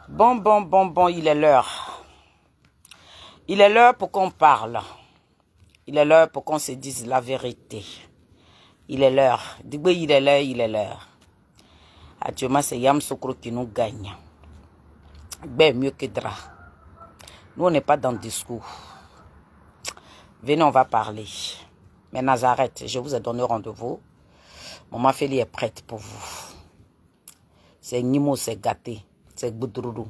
Bon, il est l'heure. Il est l'heure pour qu'on parle. Il est l'heure pour qu'on se dise la vérité. Il est l'heure. Digbe, il est l'heure. Actuellement, c'est Yam Sokro qui nous gagne. Ben, mieux que Dra. Nous, on n'est pas dans le discours. Venez, on va parler. Mais Nazareth, je vous ai donné rendez-vous. Maman Félie est prête pour vous. C'est Nimo, c'est gâté. C'est Boudroudou.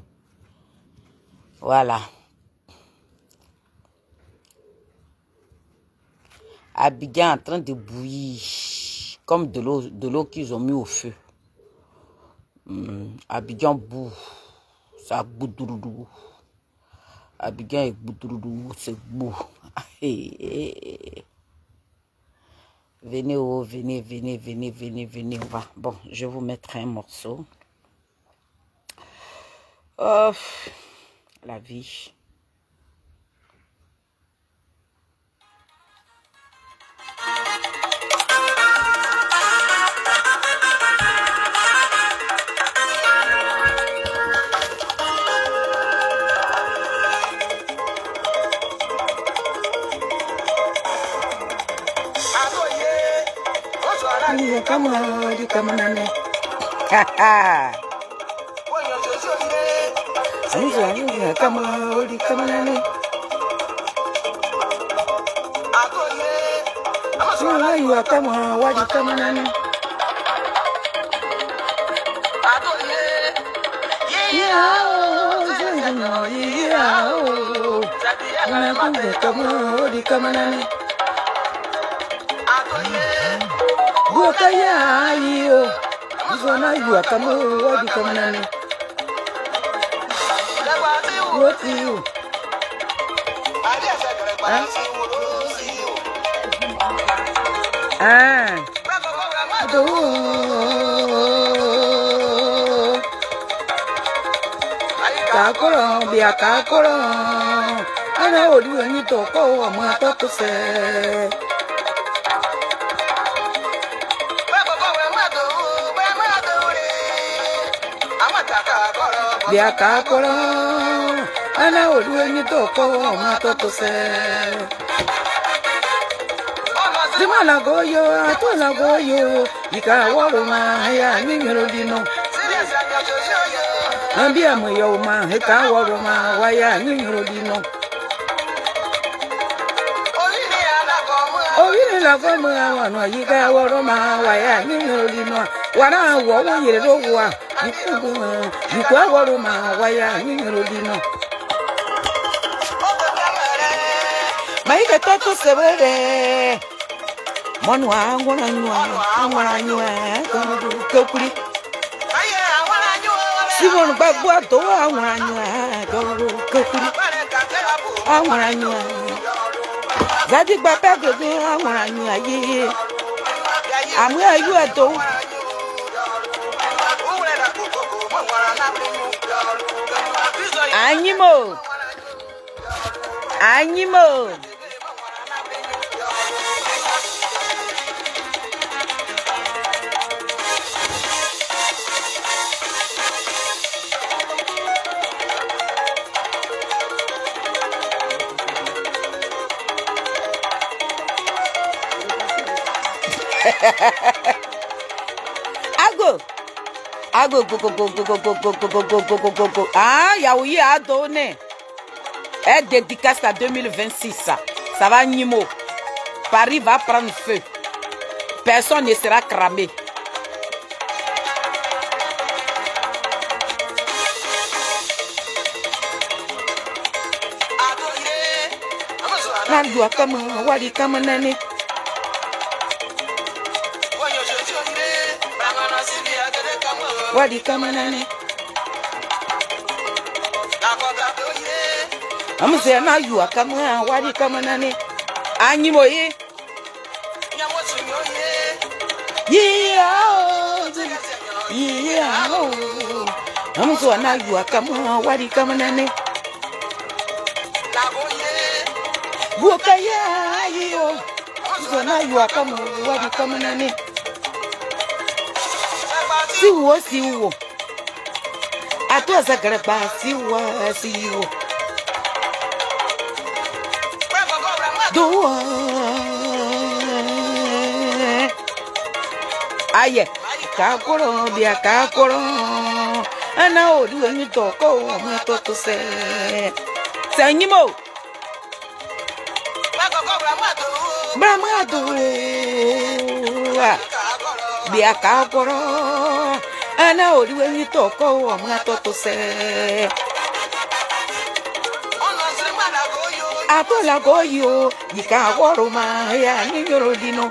Voilà. Abidjan en train de bouillir. Comme de l'eau qu'ils ont mis au feu. Abidjan boue. Ça Boudroudou. Abidjan et Boudroudou, c'est beau. Venez, oh, venez, on va. Bon, je vais vous mettre un morceau. Oh, la vie. Animo. Go. Ah, Yaoui a donné. Elle dédicace à 2026. Ça va Nimo. Paris va prendre feu. Personne ne sera cramé. Wadi kamanane. Amuse na yu akama wadi kamanane. Anyimo ye. Yeah. Amuse na yu akama wadi kamanane. Buka ya yo. Amuse na yu akama wadi kamanane. Si wo. A toi ça crée pas si wa si wo. Do. Aye. Ka koro bia ka koro. Ana o du enyi to ko mo to to se. Se nyimo. Bramado. Bia ka koro. Ana o du enyi to ko mo to to se. Atola goyo yika woroma ya ni yorodino.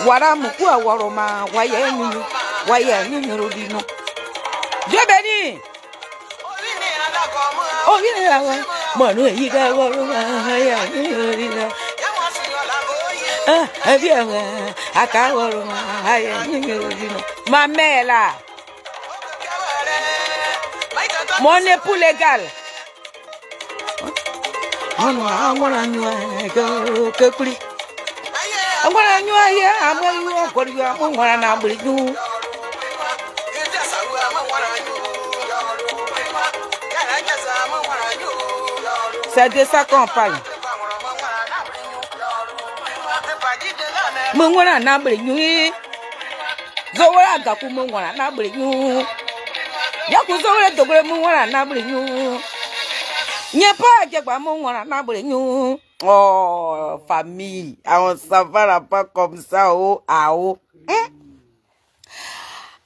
Wara muku aworoma waye ni yorodino. Dieu béni. Oh viens là. Manu yika woroma ya ni yorodino. Viens aka woroma ya ni yorodino. Ma mère là. Mon époux légal. I'm gonna know quickly. I'm gonna know here. I'm going to you. C'est de ça qu'on parle. Mungwana nabri you. Zora gaku mungwana nabri you. Yaku zora dobre mungwana nabri you. N'y a pas de quoi mon oh famille, on s'en va pas comme ça oh oh.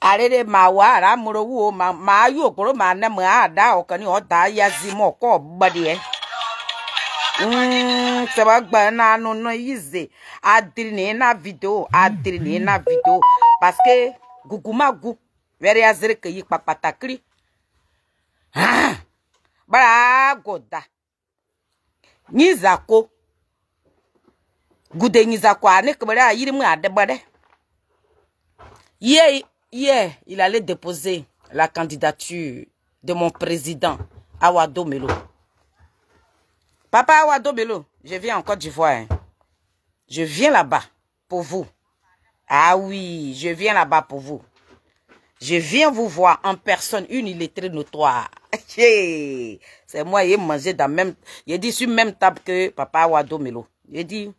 Allez ma wara muro ma yo koro ma na ma da o kan o da ya zimo ko gbade se ba gba na no no yize adri na video parce que gugumagu vere azere ke yi papatakri bara goda nizako gude nizako ane kebere yiri mu adebare il allait déposer la candidature de mon président Awado Melo. Papa Awado Melo, je viens en Côte d'Ivoire. Hein. Je viens là-bas pour vous. Ah oui, je viens là-bas pour vous. Je viens vous voir en personne, une illettrée notoire. C'est moi, il mangé dans même, il dit sur même table que Papa Awado Melo. Il dit,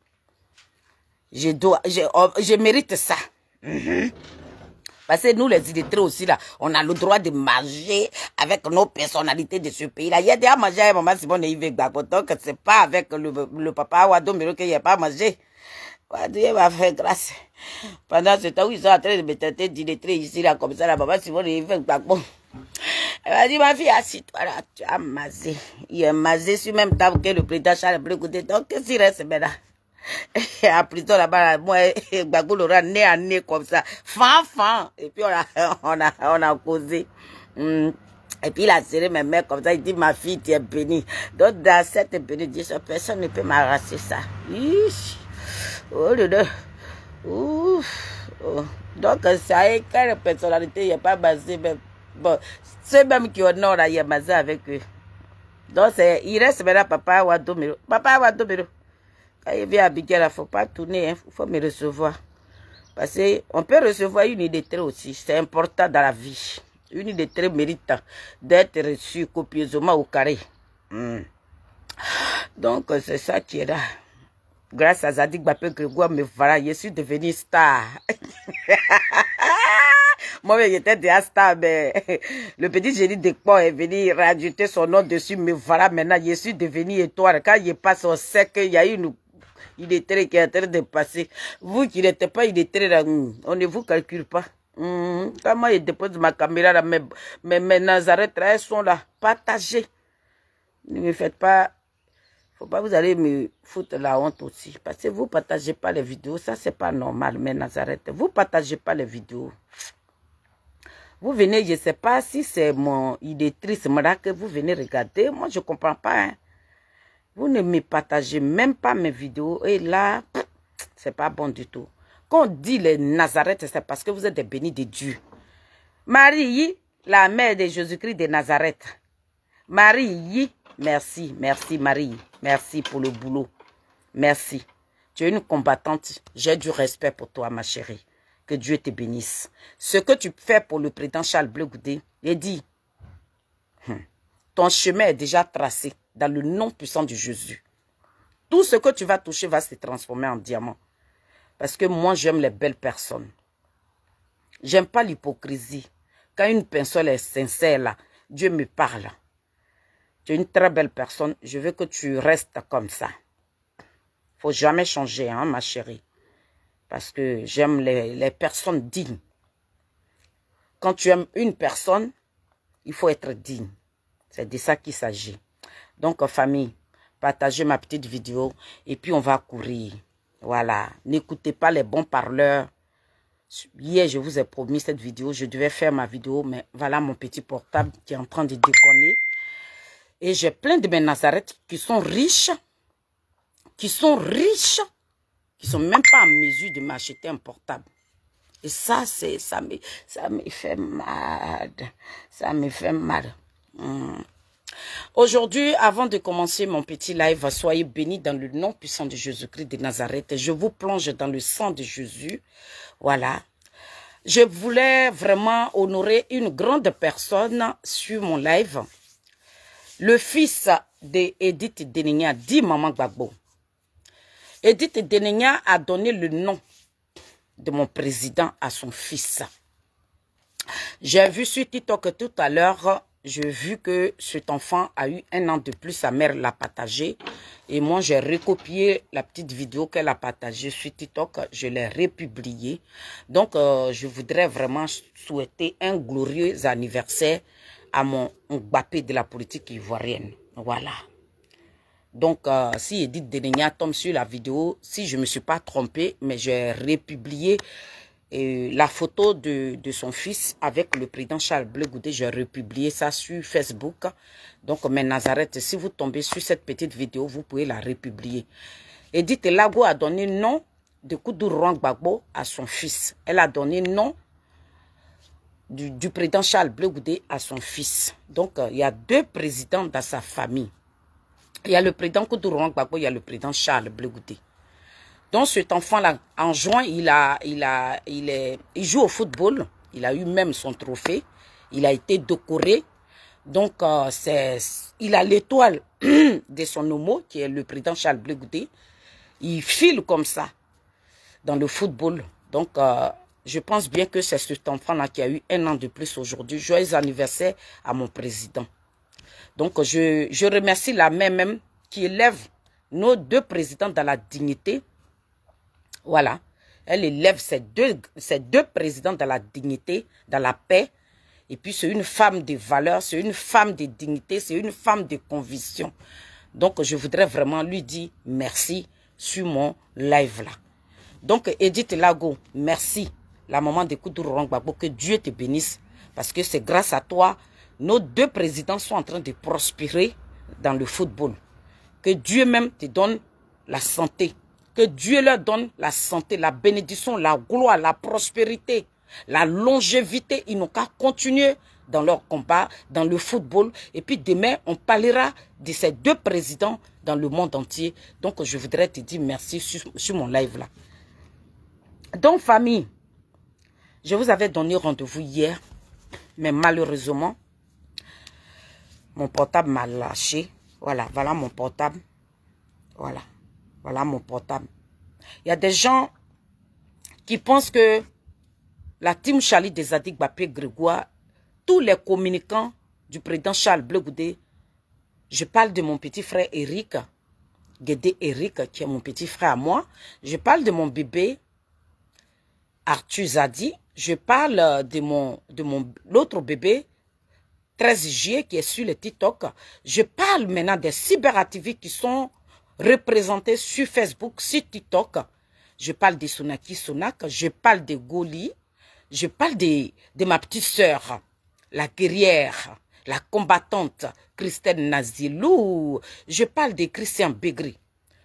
je mérite ça. Parce que nous, les illettrés aussi, là, on a le droit de manger avec nos personnalités de ce pays-là. Il y a des à manger à maman Simone Yves Gbagbo. Donc, c'est pas avec le Papa Awado Melo qu'il n'y a pas mangé. Dieu va faire grâce. Pendant ce temps où ils sont en train de me traiter d'illettrés ici, là, comme ça, la maman Simone Yves Gbagbo. Elle m'a dit, ma fille, assieds-toi là, tu as masé. Il est masé sur même table que le président Charles Blé Goudé. Donc, qu'est-ce qu'il reste maintenant? À prison là-bas, moi, Gbagbo l'aura nez à nez comme ça. Fan. Et puis, on a causé. Et puis, il a serré mes mains comme ça. Il dit, ma fille, tu es bénie. Donc, dans cette bénédiction, personne ne peut m'arracher ça. Oh, donc, ça est, quelle personnalité, il n'y a pas basé, mais bon, ceux même qui honorent, il y a basé avec eux. Donc, il reste maintenant Papa Awado Melo. Papa Awado Melo. Quand il vient à Abidjan, il ne faut pas tourner, il faut me recevoir. Parce qu'on peut recevoir une illettrée aussi. C'est important dans la vie. Une illettrée mérite d'être reçue copieusement au carré. Donc, c'est ça qui est là. Grâce à Zadig Bapé Grégoire Mevara, je suis devenu star. Moi, j'étais déjà star, mais le petit génie de Pont est venu rajouter son nom dessus. Mevara, maintenant, je suis devenu étoile. Quand je passe, on sait qu'il y a une illettrée qui est en train de passer. Vous qui n'êtes pas illettré, on ne vous calcule pas. Quand moi, je dépose ma caméra, là, mes Nazareth, elles sont là. Partagez. Ne me faites pas. Faut pas vous allez me foutre la honte aussi. Parce que vous partagez pas les vidéos. Ça, c'est pas normal, mais Nazareth. Vous partagez pas les vidéos. Vous venez, je sais pas si c'est mon illettrice que vous venez regarder. Moi, je comprends pas. Hein. Vous ne me partagez même pas mes vidéos. Et là, c'est pas bon du tout. Quand on dit les Nazareth, c'est parce que vous êtes des bénis de Dieu. Marie, la mère de Jésus-Christ de Nazareth. Marie, merci, merci Marie. Merci pour le boulot. Merci. Tu es une combattante. J'ai du respect pour toi, ma chérie. Que Dieu te bénisse. Ce que tu fais pour le président Charles Blé Goudé, Il dit, ton chemin est déjà tracé dans le nom puissant de Jésus. Tout ce que tu vas toucher va se transformer en diamant. Parce que moi, j'aime les belles personnes. J'aime pas l'hypocrisie. Quand une personne est sincère, là, Dieu me parle. Tu es une très belle personne. Je veux que tu restes comme ça. Faut jamais changer, hein, ma chérie. Parce que j'aime les personnes dignes. Quand tu aimes une personne, il faut être digne. C'est de ça qu'il s'agit. Donc, famille, partagez ma petite vidéo et puis on va courir. Voilà. N'écoutez pas les bons parleurs. Hier, je vous ai promis cette vidéo. Je devais faire ma vidéo, mais voilà mon petit portable qui est en train de déconner. Et j'ai plein de mes Nazareth qui sont riches, qui sont même pas en mesure de m'acheter un portable. Et ça, ça me fait mal. Ça me fait mal. Aujourd'hui, avant de commencer mon petit live, soyez bénis dans le nom puissant de Jésus-Christ de Nazareth. Je vous plonge dans le sang de Jésus. Voilà. Je voulais vraiment honorer une grande personne sur mon live. Le fils d'Edith Denenia, dit Maman Gbagbo. Edith Denenia a donné le nom de mon président à son fils. J'ai vu sur TikTok tout à l'heure, j'ai vu que cet enfant a eu 1 an de plus, sa mère l'a partagé. Et moi, j'ai recopié la petite vidéo qu'elle a partagée sur TikTok, je l'ai republiée. Donc, je voudrais vraiment souhaiter un glorieux anniversaire à mon Mbappé de la politique ivoirienne. Voilà. Donc, si Edith Denenia tombe sur la vidéo, si je ne me suis pas trompée, mais j'ai republié la photo de son fils avec le président Charles Blé Goudé. J'ai republié ça sur Facebook. Donc, mes Nazareth, si vous tombez sur cette petite vidéo, vous pouvez la republier. Edith Lago a donné nom de Koudourou Gbagbo à son fils. Elle a donné nom du président Charles Blé Goudé à son fils. Donc, il y a 2 présidents dans sa famille. Il y a le président Koudourou Gbagbo, il y a le président Charles Blé Goudé. Donc cet enfant-là, en juin, il joue au football. Il a eu même son trophée. Il a été décoré. Donc, il a l'étoile de son homo, qui est le président Charles Blé Goudé. Il file comme ça dans le football. Donc, je pense bien que c'est cet enfant-là qui a eu 1 an de plus aujourd'hui. Joyeux anniversaire à mon président. Donc, je remercie la mère même qui élève nos 2 présidents dans la dignité. Voilà. Elle élève ces deux présidents dans la dignité, dans la paix. Et puis, c'est une femme de valeur, c'est une femme de dignité, c'est une femme de conviction. Donc, je voudrais vraiment lui dire merci sur mon live là. Donc, Edith Lago, merci. La maman de Koudourou Gbagbo, que Dieu te bénisse. Parce que c'est grâce à toi, nos 2 présidents sont en train de prospérer dans le football. Que Dieu même te donne la santé. Que Dieu leur donne la santé, la bénédiction, la gloire, la prospérité, la longévité. Ils n'ont qu'à continuer dans leur combat, dans le football. Et puis demain, on parlera de ces 2 présidents dans le monde entier. Donc, je voudrais te dire merci sur mon live là. Donc, famille, je vous avais donné rendez-vous hier. Mais malheureusement, mon portable m'a lâché. Voilà, voilà mon portable. Voilà. Voilà mon portable. Il y a des gens qui pensent que la team Charlie des Zadig Bappé Grégoire, tous les communicants du président Charles Blé Goudé, je parle de mon petit frère Eric, Guédé Eric, qui est mon petit frère à moi. Je parle de mon bébé Arthur Zadi. Je parle de l'autre bébé 13 juillet qui est sur le TikTok. Je parle maintenant des cyberactivistes qui sont représentés sur Facebook, sur TikTok. Je parle de Sonaki Sonak, je parle de Goli, je parle de ma petite sœur, la guerrière, la combattante Christelle Nazilou. Je parle de Christian Begri,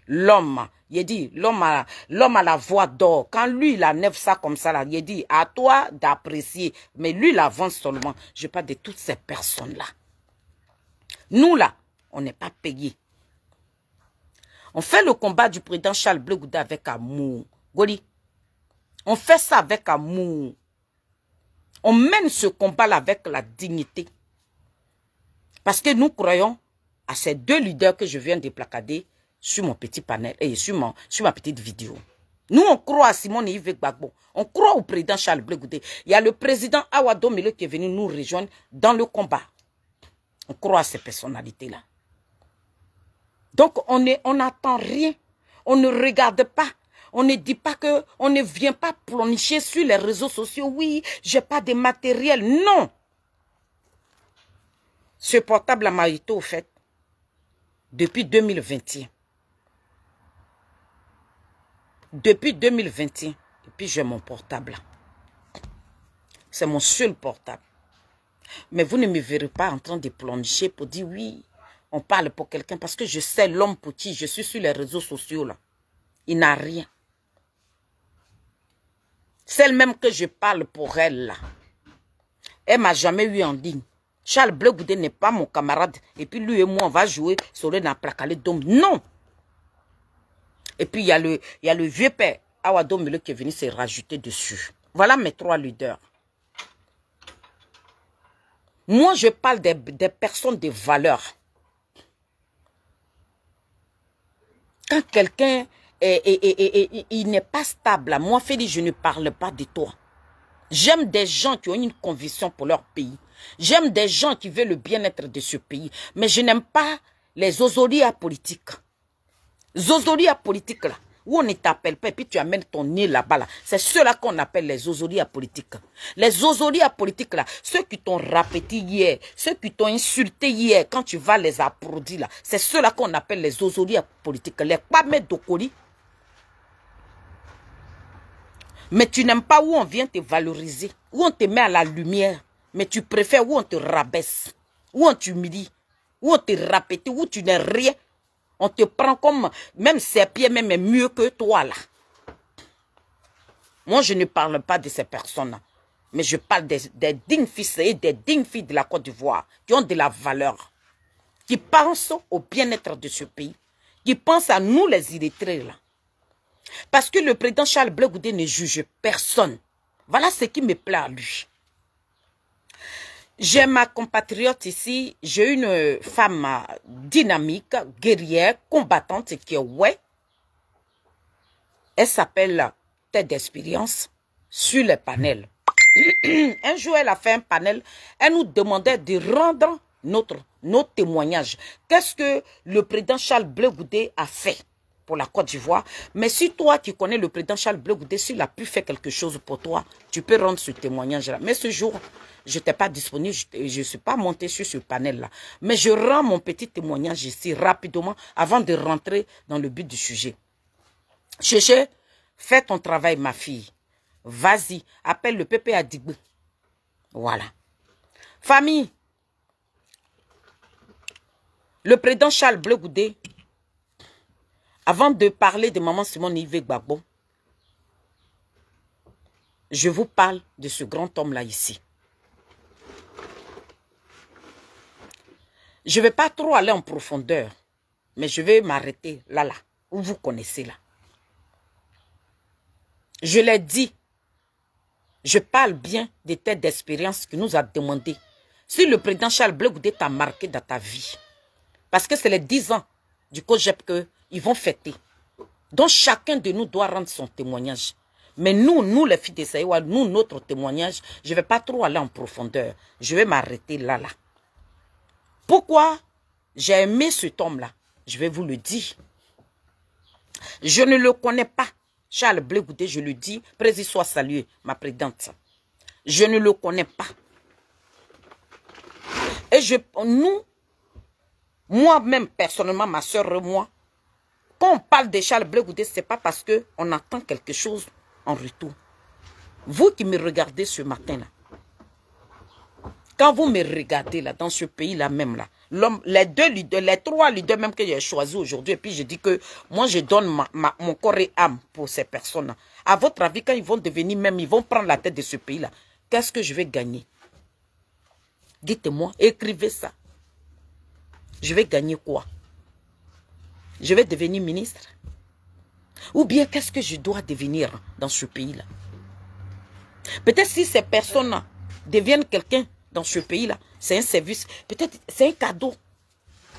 l'homme. Il dit, l'homme a la voix d'or. Quand lui, il enlève ça comme ça, là, il dit, à toi d'apprécier. Mais lui, il avance seulement. Je parle de toutes ces personnes-là. Nous, là, on n'est pas payés. On fait le combat du président Charles Blé Goudé avec amour. Goli, on fait ça avec amour. On mène ce combat-là avec la dignité. Parce que nous croyons à ces deux leaders que je viens de placader sur mon petit panel et sur ma petite vidéo. Nous, on croit à Simone Yves Gbagbo. On croit au président Charles Blé Goudé. Il y a le président Awa Domile qui est venu nous rejoindre dans le combat. On croit à ces personnalités-là. Donc, on n'attend rien. On ne regarde pas. On ne dit pas que, on ne vient pas planifier sur les réseaux sociaux. Oui, j'ai pas de matériel. Non. Ce portable m'a été offert depuis 2021. Depuis 2021. Et puis j'ai mon portable. C'est mon seul portable. Mais vous ne me verrez pas en train de plonger pour dire oui, on parle pour quelqu'un. Parce que je sais l'homme pour qui je suis sur les réseaux sociaux là. Il n'a rien. Celle même que je parle pour elle là. Elle m'a jamais eu en ligne. Charles Blé Goudé n'est pas mon camarade. Et puis lui et moi, on va jouer sur le Naplakale Dom. Non. Et puis il y a le vieux père Awa Domile qui est venu se rajouter dessus. Voilà mes trois leaders. Moi, je parle des personnes de valeur. Quand quelqu'un il n'est pas stable, moi, Félix, je ne parle pas de toi. J'aime des gens qui ont une conviction pour leur pays. J'aime des gens qui veulent le bien-être de ce pays. Mais je n'aime pas les zozolia politiques. Zozolia politiques, là, où on ne t'appelle pas et puis tu amènes ton nez là-bas. Là. C'est ceux-là qu'on appelle les zozolia politiques. Les zozolia politiques, là, ceux qui t'ont répété hier, ceux qui t'ont insulté hier, quand tu vas les applaudir, là, c'est ceux-là qu'on appelle les zozolia politiques. Les Kwame Dokoli. Mais tu n'aimes pas où on vient te valoriser, où on te met à la lumière. Mais tu préfères où on te rabaisse, où on t'humilie, où on te répète, où tu n'es rien. On te prend comme, même ses pieds même est mieux que toi là. Moi, je ne parle pas de ces personnes-là. Mais je parle des dignes fils et des dignes filles de la Côte d'Ivoire qui ont de la valeur. Qui pensent au bien-être de ce pays. Qui pensent à nous les illettrés là. Parce que le président Charles Blé Goudé ne juge personne. Voilà ce qui me plaît à lui. J'ai ma compatriote ici, j'ai une femme dynamique, guerrière, combattante qui est ouais. Elle s'appelle Tête d'Expérience sur le panel. Un jour, elle a fait un panel, elle nous demandait de rendre nos témoignages. Qu'est-ce que le président Charles Blé Goudé a fait pour la Côte d'Ivoire? Mais si toi, tu connais le président Charles Blé Goudé, s'il a pu faire quelque chose pour toi, tu peux rendre ce témoignage-là. Mais ce jour, je n'étais pas disponible, je ne suis pas montée sur ce panel-là. Mais je rends mon petit témoignage ici rapidement avant de rentrer dans le but du sujet. Chéché, fais ton travail, ma fille. Vas-y, appelle le Pépé Adigbe. Voilà. Famille, le président Charles Blé Goudé, avant de parler de maman Simone Yves Gbagbo, je vous parle de ce grand homme-là ici. Je ne vais pas trop aller en profondeur, mais je vais m'arrêter là, où vous connaissez là. Je l'ai dit, je parle bien des têtes d'expérience qui nous a demandé si le président Charles Blé Goudé t'a marqué dans ta vie. Parce que c'est les 10 ans du COJEP qu'ils vont fêter. Donc chacun de nous doit rendre son témoignage. Mais nous les filles de Saïwa, nous, notre témoignage, je ne vais pas trop aller en profondeur. Je vais m'arrêter là. Pourquoi j'ai aimé cet homme-là? Je vais vous le dire. Je ne le connais pas. Charles Blé Goudé, je le dis, président soit salué, ma présidente. Je ne le connais pas. Et moi-même, personnellement, ma soeur et moi, quand on parle de Charles Blé Goudé, ce n'est pas parce qu'on attend quelque chose en retour. Vous qui me regardez ce matin-là, quand vous me regardez là, dans ce pays-là même là, les trois leaders même que j'ai choisis aujourd'hui, et puis je dis que moi je donne mon corps et âme pour ces personnes-là. À votre avis, quand ils vont devenir même, ils vont prendre la tête de ce pays-là, qu'est-ce que je vais gagner? Dites-moi, écrivez ça. Je vais gagner quoi? Je vais devenir ministre? Ou bien qu'est-ce que je dois devenir dans ce pays-là? Peut-être si ces personnes-là devienne quelqu'un dans ce pays-là, c'est un service. Peut-être c'est un cadeau.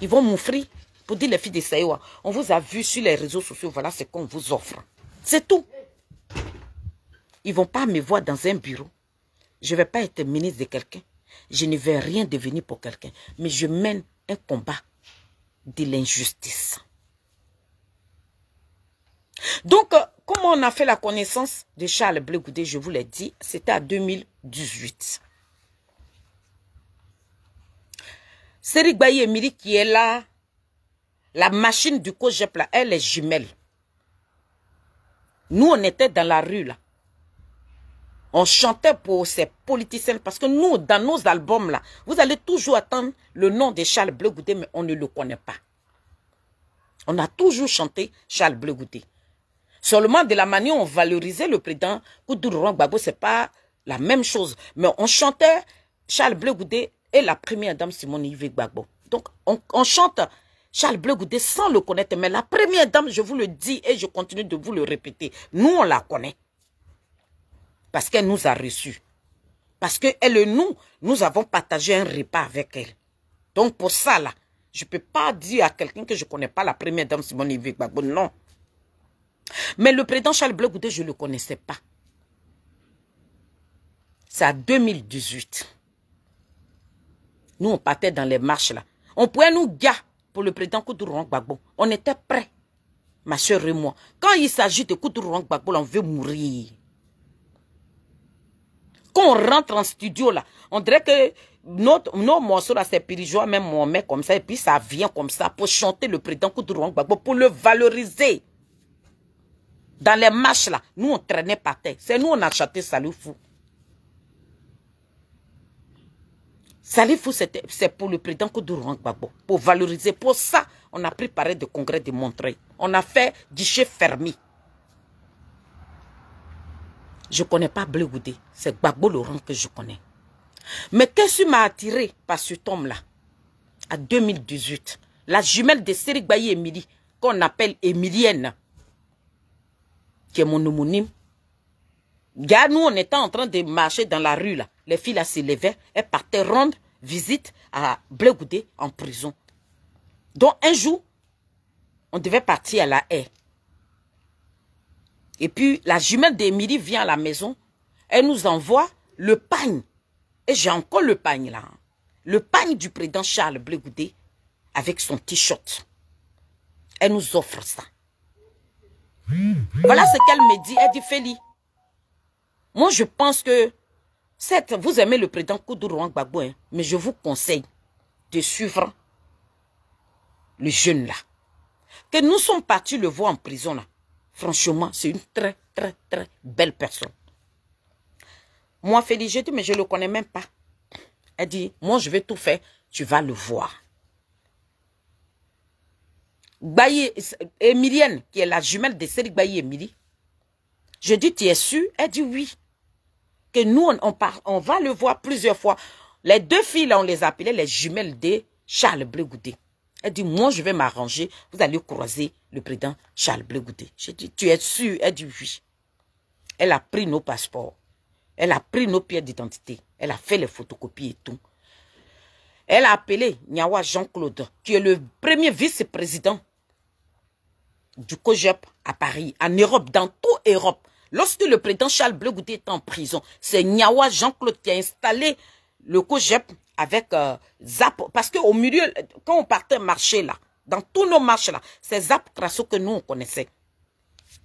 Ils vont m'offrir pour dire les filles de Saïwa. On vous a vu sur les réseaux sociaux, voilà ce qu'on vous offre. C'est tout. Ils ne vont pas me voir dans un bureau. Je ne vais pas être ministre de quelqu'un. Je ne vais rien devenir pour quelqu'un. Mais je mène un combat de l'injustice. Donc, comment on a fait la connaissance de Charles Blé Goudé, je vous l'ai dit, c'était en 2018. Serik Baye Emiri qui est là, la machine du COJEP là, elle est jumelle. Nous, on était dans la rue là. On chantait pour ces politiciens parce que nous, dans nos albums là, vous allez toujours attendre le nom de Charles Blé Goudé, mais on ne le connaît pas. On a toujours chanté Charles Blé Goudé. Seulement de la manière dont on valorisait le président Koudougou Gbagbo, ce n'est pas la même chose. Mais on chantait Charles Blé Goudé et la première dame Simone Yves Gbagbo. Donc on chante Charles Blé Goudé sans le connaître. Mais la première dame, je vous le dis et je continue de vous le répéter, nous on la connaît. Parce qu'elle nous a reçus. Parce qu'elle et nous avons partagé un repas avec elle. Donc pour ça là, je ne peux pas dire à quelqu'un que je ne connais pas la première dame Simone Yves Gbagbo, non. Mais le président Charles Blé Goudé, je ne le connaissais pas. C'est en 2018. Nous, on partait dans les marches là. On pouvait nous gars pour le président Koudougou Gbagbo. On était prêts, ma soeur et moi. Quand il s'agit de Koudougou Gbagbo, on veut mourir. Quand on rentre en studio là, on dirait que nos morceaux là, c'est pirigeois, même on met comme ça, et puis ça vient comme ça pour chanter le président Koudougou Gbagbo, pour le valoriser. Dans les marches là, nous on traînait par terre. C'est nous on a chanté Salifou. Salifou c'est pour le président Koudougou Gbagbo, pour valoriser. Pour ça, on a préparé de congrès de Montreuil. On a fait guichet fermé. Je ne connais pas Blé Goudé. C'est Gbagbo Laurent que je connais. Mais qu'est-ce qui m'a attiré par cet homme-là? En 2018, la jumelle de Serik Baye Emiri, qu'on appelle Emilienne, qui est mon homonyme. Nous, on était en train de marcher dans la rue, là. Les filles, là, se levaient. Elles partaient rendre visite à Blé Goudé en prison. Donc, un jour, on devait partir à la haie. Et puis, la jumelle d'Emiri vient à la maison. Elle nous envoie le pagne. Et j'ai encore le pagne, là. Le pagne du président Charles Blé Goudé avec son t-shirt. Elle nous offre ça. Voilà ce qu'elle me dit. Elle dit, Feli, moi je pense que, certes, vous aimez le président Koudougou Gbagbo, hein, mais je vous conseille de suivre le jeune là. Que nous sommes partis le voir en prison là. Franchement, c'est une très, très, très belle personne. Moi, Feli, j'ai dit, mais je ne le connais même pas. Elle dit, moi je vais tout faire, tu vas le voir. Baye Emilienne, qui est la jumelle de Serik Baye Emiri, je dis, tu es sûre? Elle dit oui. Que nous, on va le voir plusieurs fois. Les deux filles, là, on les appelait les jumelles de Charles Blé Goudé. Elle dit, moi, je vais m'arranger. Vous allez croiser le président Charles Blé Goudé. Je dis, tu es sûre? Elle dit oui. Elle a pris nos passeports. Elle a pris nos pièces d'identité. Elle a fait les photocopies et tout. Elle a appelé Nyawa Jean-Claude, qui est le premier vice-président du COJEP à Paris, en Europe, dans toute Europe. Lorsque le président Charles Blé Goudé est en prison, c'est Nyawa Jean-Claude qui a installé le COJEP avec Zap. Parce qu'au milieu, quand on partait marcher là, dans tous nos marches là, c'est Zap Crasso que nous on connaissait.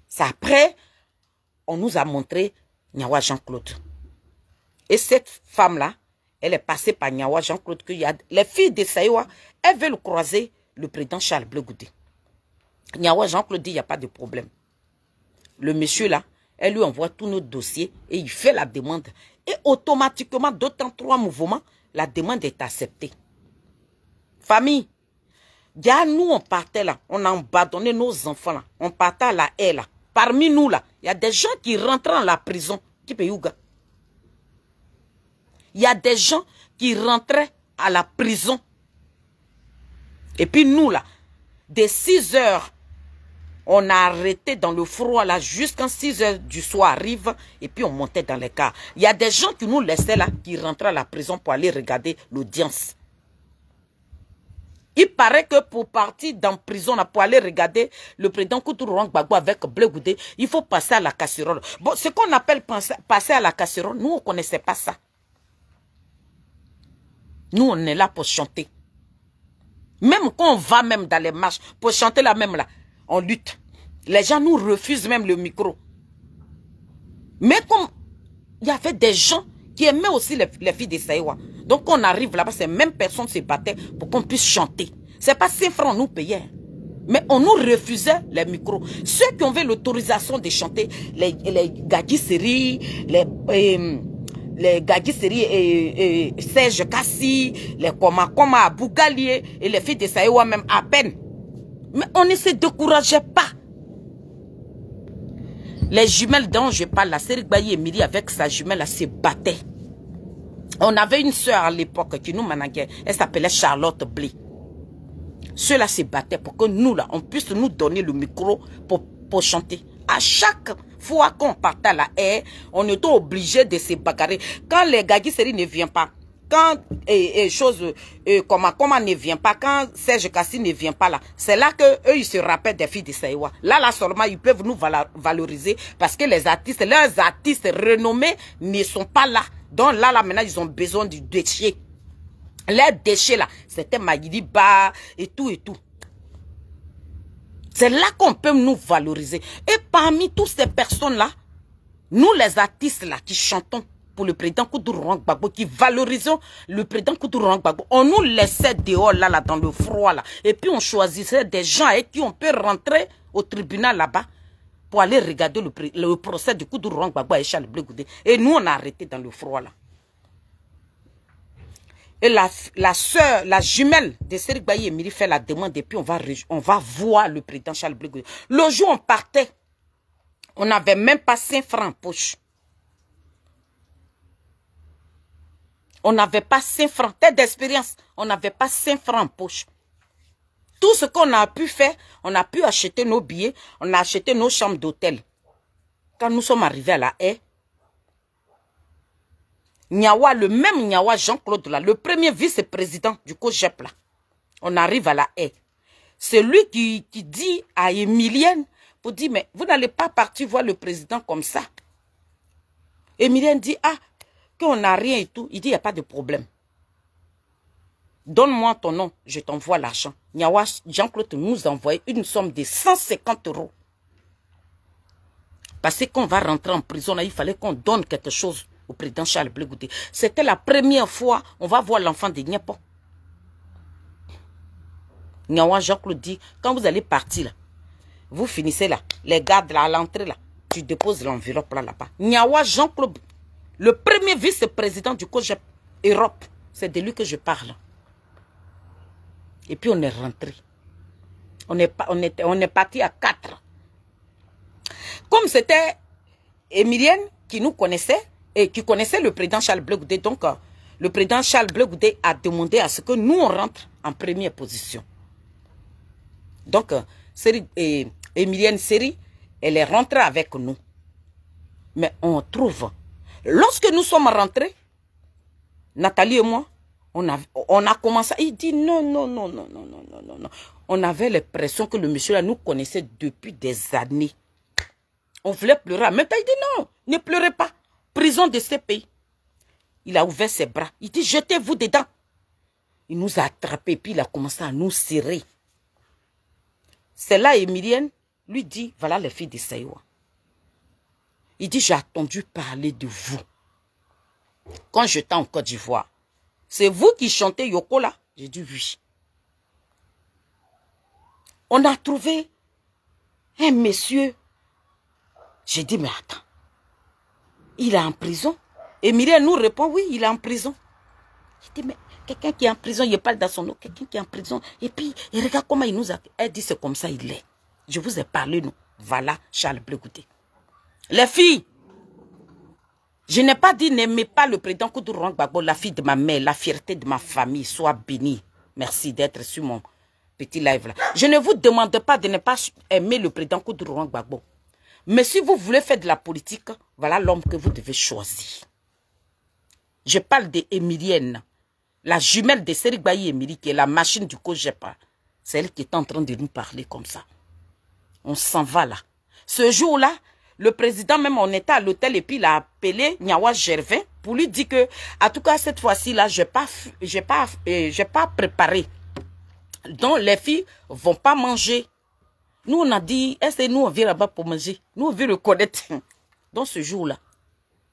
C'est après, on nous a montré Nyawa Jean-Claude. Et cette femme-là, elle est passée par Nyawa Jean-Claude. Les filles de Saïwa, elles veulent croiser le président Charles Blé Goudé. Nyawa Jean-Claude dit, il n'y a pas de problème. Le monsieur là, elle lui envoie tous nos dossiers et il fait la demande. Et automatiquement, d'autant 3 mouvements, la demande est acceptée. Famille, nous on partait là, on a abandonné nos enfants là, on partait à la haie là. Parmi nous là, il y a des gens qui rentrent dans la prison. Qui peut Yuga? Il y a des gens qui rentraient à la prison. Et puis nous là, de 6 heures On a arrêté dans le froid là jusqu'à 6 h du soir arrive et puis on montait dans les cars. Il y a des gens qui nous laissaient là, qui rentraient à la prison pour aller regarder l'audience. Il paraît que pour partir dans la prison, là, pour aller regarder le président Koutourou Gbagbo avec Blé Goudé, il faut passer à la casserole. Bon, ce qu'on appelle passer à la casserole, nous, on ne connaissait pas ça. Nous, on est là pour chanter. Même quand on va même dans les marches, pour chanter là même là, on lutte. Les gens nous refusent même le micro. Mais comme il y avait des gens qui aimaient aussi les filles de Saïwa. Donc on arrive là-bas, ces mêmes personnes se battaient pour qu'on puisse chanter. C'est pas 5 francs nous payaient. Mais on nous refusait les micros. Ceux qui avaient l'autorisation de chanter, les Gadji-Seri, les Gadji-Seri et Serge Kassi, les Koma Bougalier et les filles de Saïwa même à peine. Mais on ne se décourageait pas. Les jumelles dont je parle, la Seri Baye Emily avec sa jumelle, elle se battait. On avait une soeur à l'époque qui nous manageait. Elle s'appelait Charlotte Blé. Ceux-là se battaient pour que nous, là, on puisse nous donner le micro pour chanter. À chaque fois qu'on partait à la haie, on était obligé de se bagarrer. Quand les Gadji-Seri ne viennent pas, quand comment ne vient pas, quand Serge Kassi ne vient pas là, c'est là que eux ils se rappellent des filles de Saïwa. Là seulement ils peuvent nous valoriser parce que les artistes, leurs artistes renommés ne sont pas là. Donc là maintenant ils ont besoin du déchet. Les déchets là, c'était Maïdiba et tout et tout. C'est là qu'on peut nous valoriser. Et parmi toutes ces personnes là, nous les artistes là qui chantons pour le président Koutourou Gbagbo, qui valorisons le président Koutourou Gbagbo, on nous laissait dehors là dans le froid là. Et puis on choisissait des gens avec qui on peut rentrer au tribunal là-bas pour aller regarder le procès de Koutourou Gbagbo et Charles Blé Goudé. Et nous on a arrêté dans le froid là. Et la soeur, la jumelle de Seri Baye Emily fait la demande et puis on va voir le président Charles Blé Goudé. Le jour où on partait, on n'avait même pas 5 francs en poche. On n'avait pas 5 francs. Tête d'expérience, on n'avait pas 5 francs en poche. Tout ce qu'on a pu faire, on a pu acheter nos billets, on a acheté nos chambres d'hôtel. Quand nous sommes arrivés à la haie, Niawa, le même Niawa Jean-Claude là, le premier vice-président du COGEP là, on arrive à la haie. C'est lui qui dit à Emilienne, pour dire, mais vous n'allez pas partir voir le président comme ça. Emilienne dit, ah, qu'on n'a rien et tout. Il dit, il n'y a pas de problème. Donne-moi ton nom, je t'envoie l'argent. Niawa Jean-Claude nous a envoyé une somme de 150 €. Parce qu'on va rentrer en prison, là, il fallait qu'on donne quelque chose au président Charles Blé Goudé. C'était la première fois, on va voir l'enfant de Niapo. Niawa Jean-Claude dit, quand vous allez partir là, vous finissez là, les gardes là à l'entrée là, tu déposes l'enveloppe là-bas. Niawa Jean-Claude, le premier vice-président du COGEP Europe, c'est de lui que je parle. Et puis on est rentré. On est parti à 4. Comme c'était Emilienne qui nous connaissait et qui connaissait le président Charles Blé Goudé, donc le président Charles Blé Goudé a demandé à ce que nous on rentre en première position. Donc Emilienne Seri, elle est rentrée avec nous. Mais on trouve, lorsque nous sommes rentrés, Nathalie et moi, on a commencé, il dit non. On avait l'impression que le monsieur là nous connaissait depuis des années. On voulait pleurer. Maintenant, il dit non, ne pleurez pas. Prison de ces pays. Il a ouvert ses bras. Il dit jetez-vous dedans. Il nous a attrapés, puis il a commencé à nous serrer. C'est là, Emilienne lui dit, voilà les filles de Saïwa. Il dit, j'ai attendu parler de vous. Quand j'étais en Côte d'Ivoire, c'est vous qui chantez Yoko là? J'ai dit oui. On a trouvé un monsieur. J'ai dit, mais attends, il est en prison? Emilienne nous répond, oui, il est en prison. J'ai dit, mais quelqu'un qui est en prison, il parle dans son nom, quelqu'un qui est en prison. Et puis, il regarde comment il nous a... Elle dit, c'est comme ça, il est. Je vous ai parlé, nous. Voilà, Charles Blé Goudé. Les filles, je n'ai pas dit n'aimez pas le président Koutourou Gbagbo, la fille de ma mère, la fierté de ma famille, soit bénie. Merci d'être sur mon petit live là. Je ne vous demande pas de ne pas aimer le président Koudou Laurent Gbagbo. Mais si vous voulez faire de la politique, voilà l'homme que vous devez choisir. Je parle d'Emilienne, la jumelle de Serik Bayi Emily, qui est la machine du COJEPA. C'est elle qui est en train de nous parler comme ça. On s'en va là. Ce jour-là, le président même, on était à l'hôtel et puis il a appelé Nyawa Gervais pour lui dire que, en tout cas, cette fois-ci là, je n'ai pas préparé. Donc, les filles vont pas manger. Nous, on a dit, est-ce que nous, on vient là-bas pour manger? Nous, on veut reconnaître. Dans ce jour-là,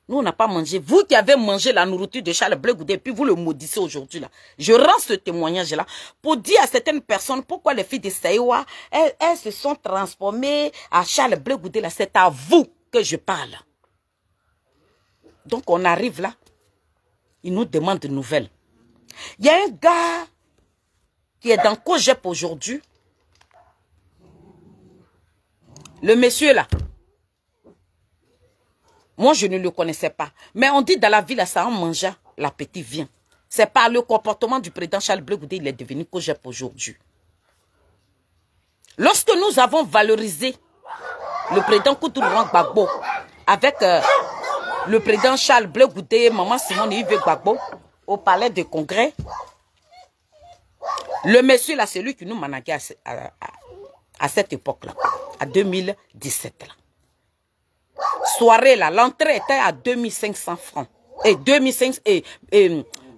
nous, on n'a pas mangé. Vous qui avez mangé la nourriture de Charles Blé Goudé, puis vous le maudissez aujourd'hui là. Je rends ce témoignage-là pour dire à certaines personnes pourquoi les filles de Saïwa, elles se sont transformées à Charles Blé Goudé là. C'est à vous que je parle. Donc, on arrive là. Il nous demande de nouvelles. Il y a un gars qui est dans COJEP aujourd'hui. Le monsieur là. Moi, je ne le connaissais pas. Mais on dit dans la ville, ça en mangeant, l'appétit vient. C'est par le comportement du président Charles Blé Goudé, il est devenu COJEP aujourd'hui. Lorsque nous avons valorisé le président Koudou Laurent Gbagbo avec le président Charles Blé Goudé, maman Simone Yves Gbagbo, au palais de congrès, le monsieur là, c'est lui qui nous managuait à cette époque-là, à 2017 là. Soirée là, l'entrée était à 2500 francs. Et 2500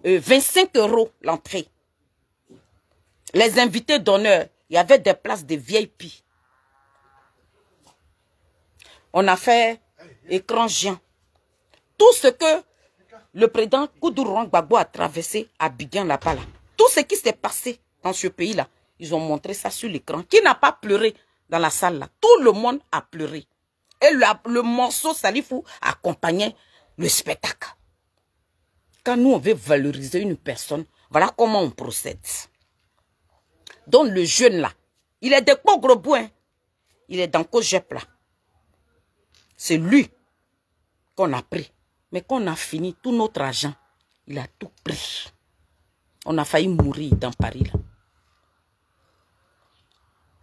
25 € l'entrée. Les invités d'honneur, il y avait des places de VIP. On a fait écran géant. Tout ce que le président Koudou Laurent Gbagbo a traversé à Abidjan là-bas, là, tout ce qui s'est passé dans ce pays-là, ils ont montré ça sur l'écran. Qui n'a pas pleuré dans la salle là? Tout le monde a pleuré. Et le morceau Salifou accompagnait le spectacle. Quand nous, on veut valoriser une personne, voilà comment on procède. Donc le jeune là, il est de quoi gros bois, il est dans COJEP là. C'est lui qu'on a pris. Mais qu'on a fini tout notre argent, il a tout pris. On a failli mourir dans Paris là.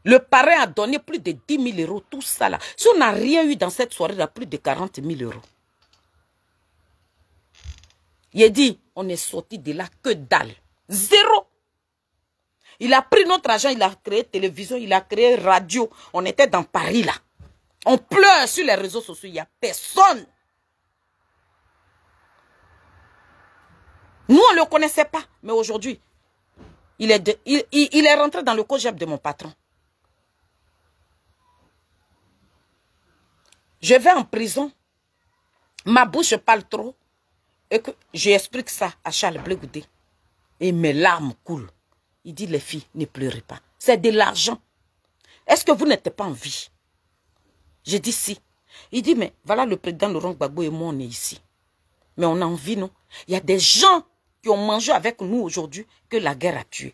Le parrain a donné plus de 10 000 €, tout ça là. Si on n'a rien eu dans cette soirée là, plus de 40 000 €. Il a dit, on est sorti de là que dalle. Zéro. Il a pris notre argent, il a créé télévision, il a créé radio. On était dans Paris là. On pleure sur les réseaux sociaux, il n'y a personne. Nous, on ne le connaissait pas. Mais aujourd'hui, il est rentré dans le COJEP de mon patron. Je vais en prison. Ma bouche parle trop. Et que j'explique ça à Charles Blé Goudé. Et mes larmes coulent. Il dit, les filles, ne pleurez pas. C'est de l'argent. Est-ce que vous n'êtes pas en vie? J'ai dit si. Il dit, mais voilà le président Laurent Gbagbo et moi, on est ici. Mais on a envie, non? Il y a des gens qui ont mangé avec nous aujourd'hui que la guerre a tué.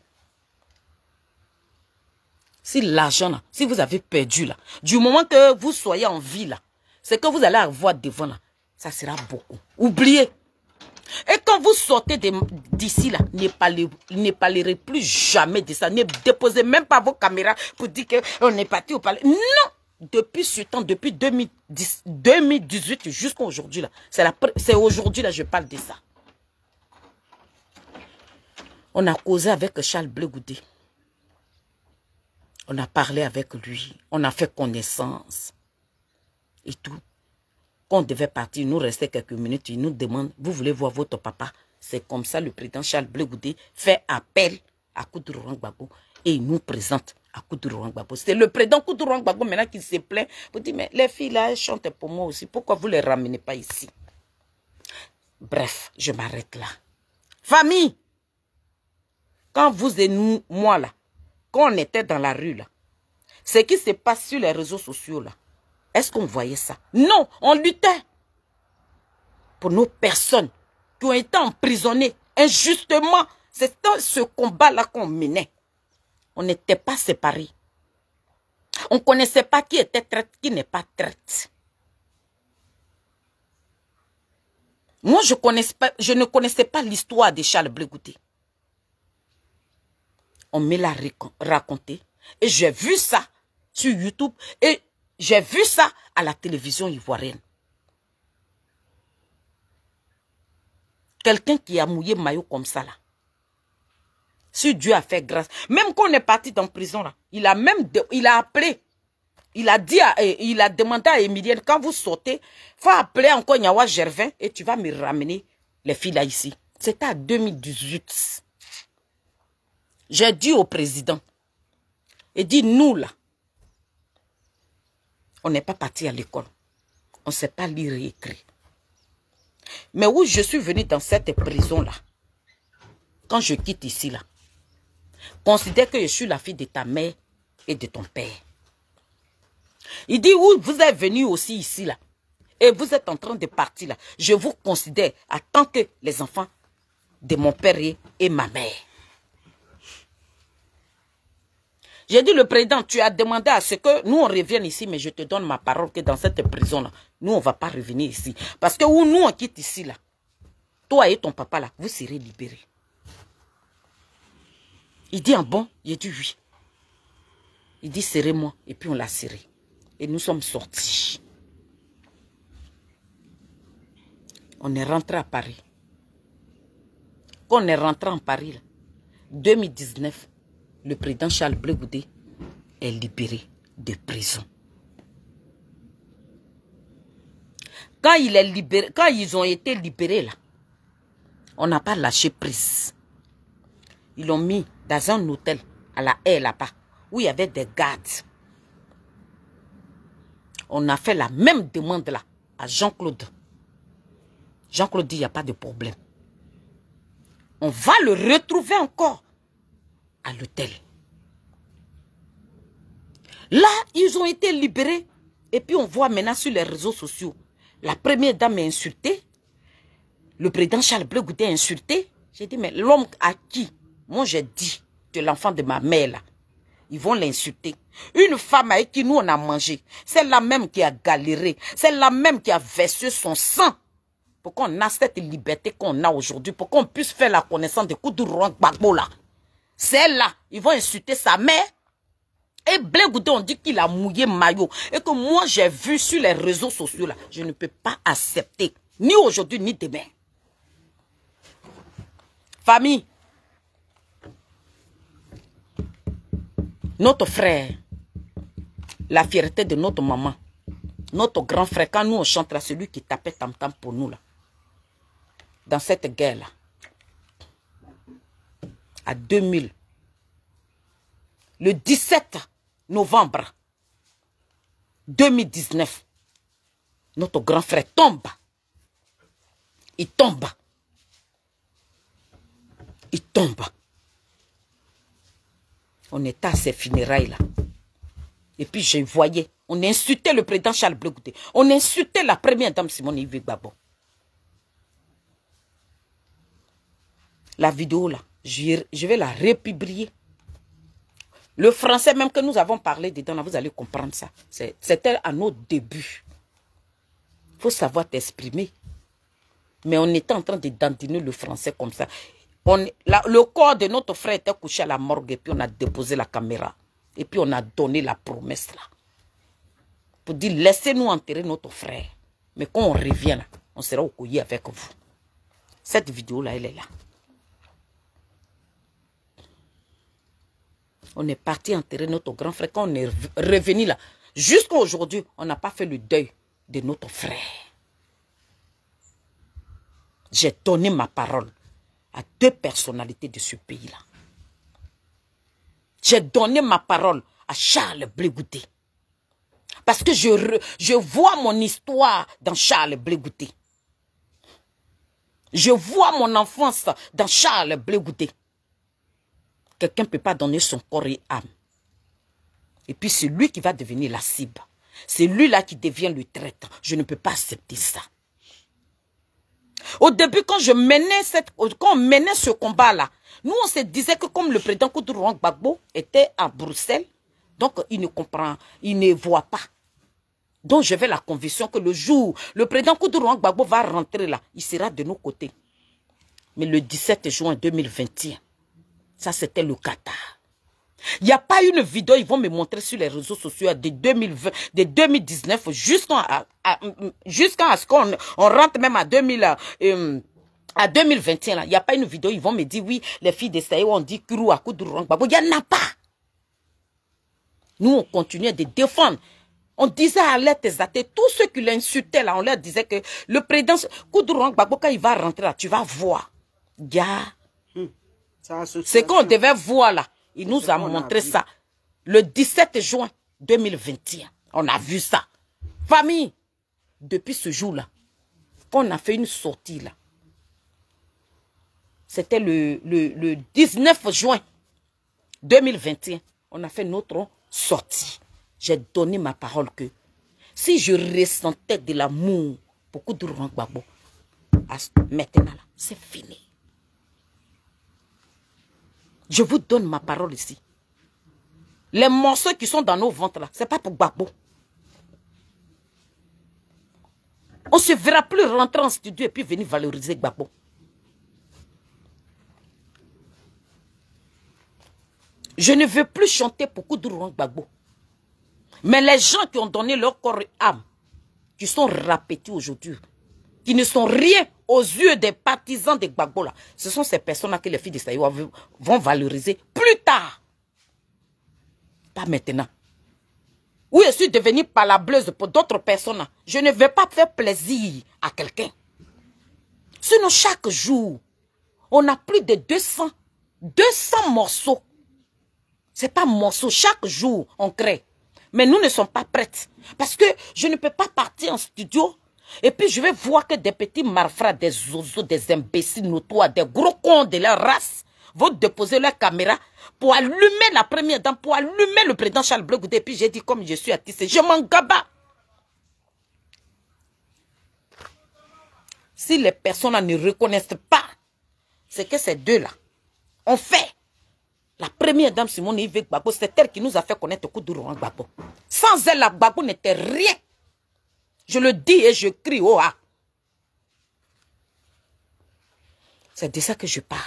Si l'argent, là, si vous avez perdu, là, du moment que vous soyez en vie, là, c'est que vous allez avoir devant, là, ça sera beaucoup. Oubliez. Et quand vous sortez d'ici, là, ne parlerez plus jamais de ça. Ne déposez même pas vos caméras pour dire qu'on est parti au palais. Non! Depuis ce temps, depuis 2018 jusqu'à aujourd'hui, là, c'est aujourd'hui, là, je parle de ça. On a causé avec Charles Blé Goudé. On a parlé avec lui. On a fait connaissance. Et tout. Quand on devait partir, il nous restait quelques minutes. Il nous demande, vous voulez voir votre papa? C'est comme ça le président Charles Blé Goudé fait appel à Koudou Laurent Gbagbo et il nous présente à Koudou Laurent Gbagbo. C'est le président Koudou Laurent Gbagbo maintenant qui se plaint pour dire, mais les filles là, elles chantent pour moi aussi. Pourquoi vous ne les ramenez pas ici? Bref, je m'arrête là. Famille, quand vous et nous, moi là, quand on était dans la rue là, ce qui se passe sur les réseaux sociaux là, est-ce qu'on voyait ça? Non, on luttait pour nos personnes qui ont été emprisonnées injustement. C'est dans ce combat-là qu'on menait. On n'était pas séparés. On ne connaissait pas qui était traite, qui n'est pas traite. Moi, je ne connaissais pas l'histoire de Charles Blé Goudé. On me l'a raconté. Et j'ai vu ça sur YouTube. Et j'ai vu ça à la télévision ivoirienne. Quelqu'un qui a mouillé maillot comme ça là. Si Dieu a fait grâce. Même quand on est parti dans prison là. Il a appelé. Il a demandé à Emilienne, quand vous sortez, faut appeler encore Nyawa Gervin et tu vas me ramener les filles là ici. C'était en 2018. J'ai dit au président, il dit nous là, on n'est pas parti à l'école. On ne sait pas lire et écrire. Mais où je suis venu dans cette prison là, quand je quitte ici là, considère que je suis la fille de ta mère et de ton père. Il dit, où vous êtes venu aussi ici, là, et vous êtes en train de partir, là, je vous considère en tant que les enfants de mon père et ma mère. J'ai dit, le président, tu as demandé à ce que nous, on revienne ici, mais je te donne ma parole que dans cette prison-là, nous, on ne va pas revenir ici. Parce que où nous, on quitte ici, là, toi et ton papa, là, vous serez libérés. Il dit, ah bon? J'ai dit, oui. Il dit, serrez-moi. Et puis, on l'a serré. Et nous sommes sortis. On est rentré à Paris. Quand on est rentré en Paris, là, 2019, le président Charles Blé Goudé est libéré de prison. Quand ils ont été libérés, là, on n'a pas lâché prise. Ils l'ont mis dans un hôtel à la haie là-bas, où il y avait des gardes. On a fait la même demande là à Jean-Claude. Jean-Claude dit, il n'y a pas de problème. On va le retrouver encore à l'hôtel. Là, ils ont été libérés. Et puis on voit maintenant sur les réseaux sociaux, la première dame est insultée. Le président Charles Blé Goudé est insulté. J'ai dit, mais l'homme à qui? Moi, j'ai dit que l'enfant de ma mère là, ils vont l'insulter. Une femme avec qui nous on a mangé, c'est la même qui a galéré, c'est la même qui a versé son sang pour qu'on a cette liberté qu'on a aujourd'hui, pour qu'on puisse faire la connaissance de Koudouro Gbagbo là. C'est là, ils vont insulter sa mère. Et Blé Goudé, on dit qu'il a mouillé maillot. Et que moi j'ai vu sur les réseaux sociaux là, je ne peux pas accepter, ni aujourd'hui ni demain. Famille, notre frère, la fierté de notre maman, notre grand frère, quand nous on chante là, celui qui tapait tam-tam pour nous là, dans cette guerre là, à 2000, le 17 novembre 2019, notre grand frère tombe. Il tombe. Il tombe. On était à ces funérailles là. Et puis je voyais, on insultait le président Charles Blé Goudé. On insultait la première dame Simone Yves Gbagbo. La vidéo là, je vais la republier. Le français même que nous avons parlé dedans, là, vous allez comprendre ça. C'était à nos débuts. Il faut savoir t'exprimer. Mais on était en train de dandiner le français comme ça. Le corps de notre frère était couché à la morgue et puis on a déposé la caméra. Et puis on a donné la promesse là. Pour dire, laissez-nous enterrer notre frère. Mais quand on revient là, on sera au collier avec vous. Cette vidéo là, elle est là. On est parti enterrer notre grand frère. Quand on est revenu là, jusqu'à aujourd'hui, on n'a pas fait le deuil de notre frère. J'ai donné ma parole à deux personnalités de ce pays-là. J'ai donné ma parole à Charles Blé Goudé. Parce que je vois mon histoire dans Charles Blé Goudé. Je vois mon enfance dans Charles Blé Goudé. Quelqu'un ne peut pas donner son corps et âme. Et puis c'est lui qui va devenir la cible. C'est lui-là qui devient le traître. Je ne peux pas accepter ça. Au début, quand on menait ce combat-là, nous on se disait que comme le président Koudouro Gbagbo était à Bruxelles, donc il ne comprend, il ne voit pas. Donc j'avais la conviction que le jour, le président Koudouro Gbagbo va rentrer là, il sera de nos côtés. Mais le 17 juin 2021, ça c'était le Qatar. Il n'y a pas une vidéo, ils vont me montrer sur les réseaux sociaux de 2020, de 2019 jusqu'à ce qu'on rentre même à 2021. Il n'y a pas une vidéo, ils vont me dire, oui, les filles de Saïwa ont dit Kuru à Koudouran Gbagbo. Il n'y en a pas. Nous, on continuait de défendre. On disait à l'aide des athées, tous ceux qui l'insultaient là, on leur disait que le président Koudouran Gbagbo, quand il va rentrer là, tu vas voir. C'est qu'on devait voir là. Il nous a montré ça le 17 juin 2021. On a vu ça. Famille, depuis ce jour-là, qu'on a fait une sortie là. C'était le 19 juin 2021. On a fait notre sortie. J'ai donné ma parole que si je ressentais de l'amour pour Koudouran Gbagbo, maintenant là, c'est fini. Je vous donne ma parole ici. Les morceaux qui sont dans nos ventres là, ce n'est pas pour Gbagbo. On ne se verra plus rentrer en studio et puis venir valoriser Gbagbo. Je ne veux plus chanter pour Koudouran Gbagbo. Mais les gens qui ont donné leur corps et âme, qui sont répétés aujourd'hui, qui ne sont rien aux yeux des partisans de Gbagbo là, ce sont ces personnes-là que les filles de Saïwa vont valoriser plus tard. Pas maintenant. Oui, je suis devenue palabreuse pour d'autres personnes. Je ne vais pas faire plaisir à quelqu'un. Sinon, chaque jour, on a plus de 200 morceaux. Ce n'est pas morceaux. Chaque jour, on crée. Mais nous ne sommes pas prêtes. Parce que je ne peux pas partir en studio et puis je vais voir que des petits malfrats, des zozos, des imbéciles notoires, des gros cons de leur race vont déposer leur caméra pour allumer la première dame, pour allumer le président Charles Blé Goudé. Et puis j'ai dit, comme je suis à Tissé, je m'en gaba. Si les personnes ne reconnaissent pas, c'est que ces deux-là ont fait. La première dame Simone Yves Gbagbo, c'est elle qui nous a fait connaître Koudouran Gbagbo. Sans elle, la Gbagbo n'était rien. Je le dis et je crie, oh ah. C'est de ça que je parle.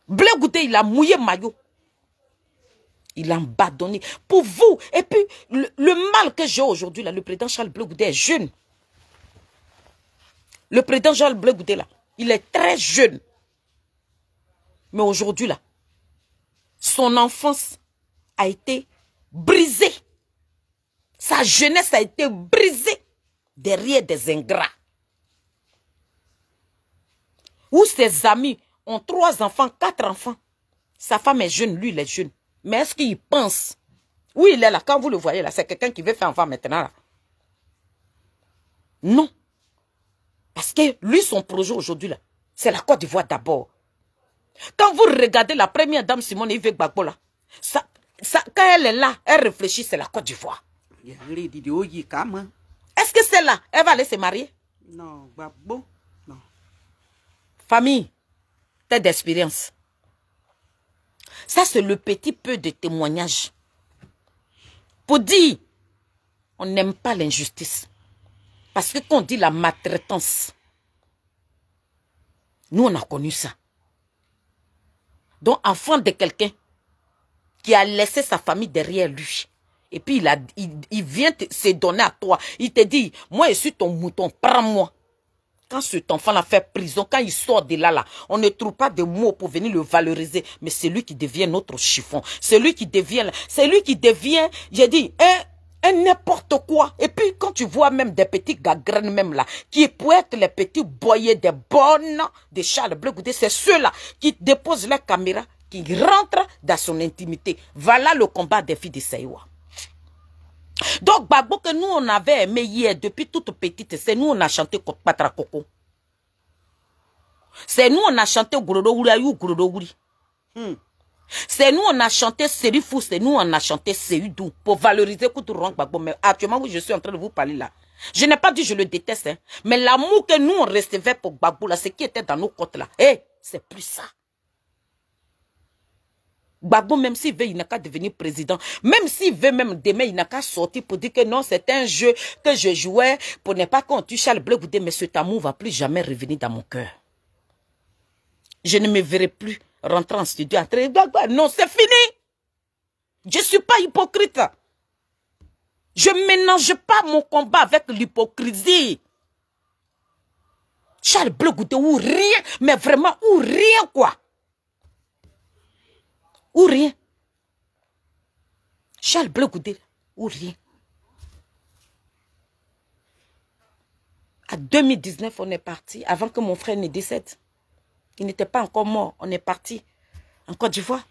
Blé Goudé, il a mouillé maillot. Il a abandonné. Pour vous, et puis le mal que j'ai aujourd'hui, là, le président Charles Blé Goudé est jeune. Le président Charles Blé Goudé, là, il est très jeune. Mais aujourd'hui, là, son enfance a été brisée. Sa jeunesse a été brisée derrière des ingrats. Où ses amis ont 3 enfants, 4 enfants. Sa femme est jeune, lui il est jeune. Mais est-ce qu'il pense? Oui, il est là. Quand vous le voyez là, c'est quelqu'un qui veut faire enfant maintenant. Là. Non. Parce que lui, son projet aujourd'hui, là, c'est la Côte d'Ivoire d'abord. Quand vous regardez la première dame Simone Yves Gbagbo là, quand elle est là, elle réfléchit, c'est la Côte d'Ivoire. Est-ce que c'est là, elle va aller se marier? Non, Gbagbo, non. Famille, tête d'expérience. Ça, c'est le petit peu de témoignage. Pour dire, on n'aime pas l'injustice. Parce que quand on dit la maltraitance, nous, on a connu ça. Donc, enfant de quelqu'un qui a laissé sa famille derrière lui. Et puis, il vient se donner à toi. Il te dit, moi, je suis ton mouton, prends-moi. Quand cet enfant-là fait prison, quand il sort de là, on ne trouve pas de mots pour venir le valoriser. Mais c'est lui qui devient notre chiffon. C'est lui qui devient, j'ai dit, n'importe quoi. Et puis, quand tu vois même des petits gagraines même là, qui pourraient être les petits boyers des bonnes de Charles Blé Goudé, c'est ceux-là qui déposent la caméra, qui rentrent dans son intimité. Voilà le combat des filles de Saïwa. Donc, Gbagbo que nous, on avait aimé hier, depuis toute petite, c'est nous, on a chanté Patra Koko. C'est nous, on a chanté Gourodo Wuri Ayou Gourodo Wuri. C'est nous, on a chanté Serifou, c'est nous, on a chanté Seydou pour valoriser Koudouran Gbagbo. Mais actuellement, où je suis en train de vous parler là, je n'ai pas dit je le déteste, hein, mais l'amour que nous, on recevait pour Gbagbo là, ce qui était dans nos côtes là, c'est plus ça. Gbagbo, même s'il veut, il n'a qu'à devenir président. Même s'il veut, même demain, il n'a qu'à sortir pour dire que non, c'est un jeu que je jouais pour ne pas qu'on tue Charles Blé Goudé, mais cet amour ne va plus jamais revenir dans mon cœur. Je ne me verrai plus rentrer en studio. Non, c'est fini. Je ne suis pas hypocrite. Je ne mélange pas mon combat avec l'hypocrisie. Charles Bleu Goudé ou rien, mais vraiment ou rien quoi. Ou rien. Charles Bleu Goudé ou rien. À 2019, on est parti, avant que mon frère ne décède. Il n'était pas encore mort, on est parti en Côte d'Ivoire.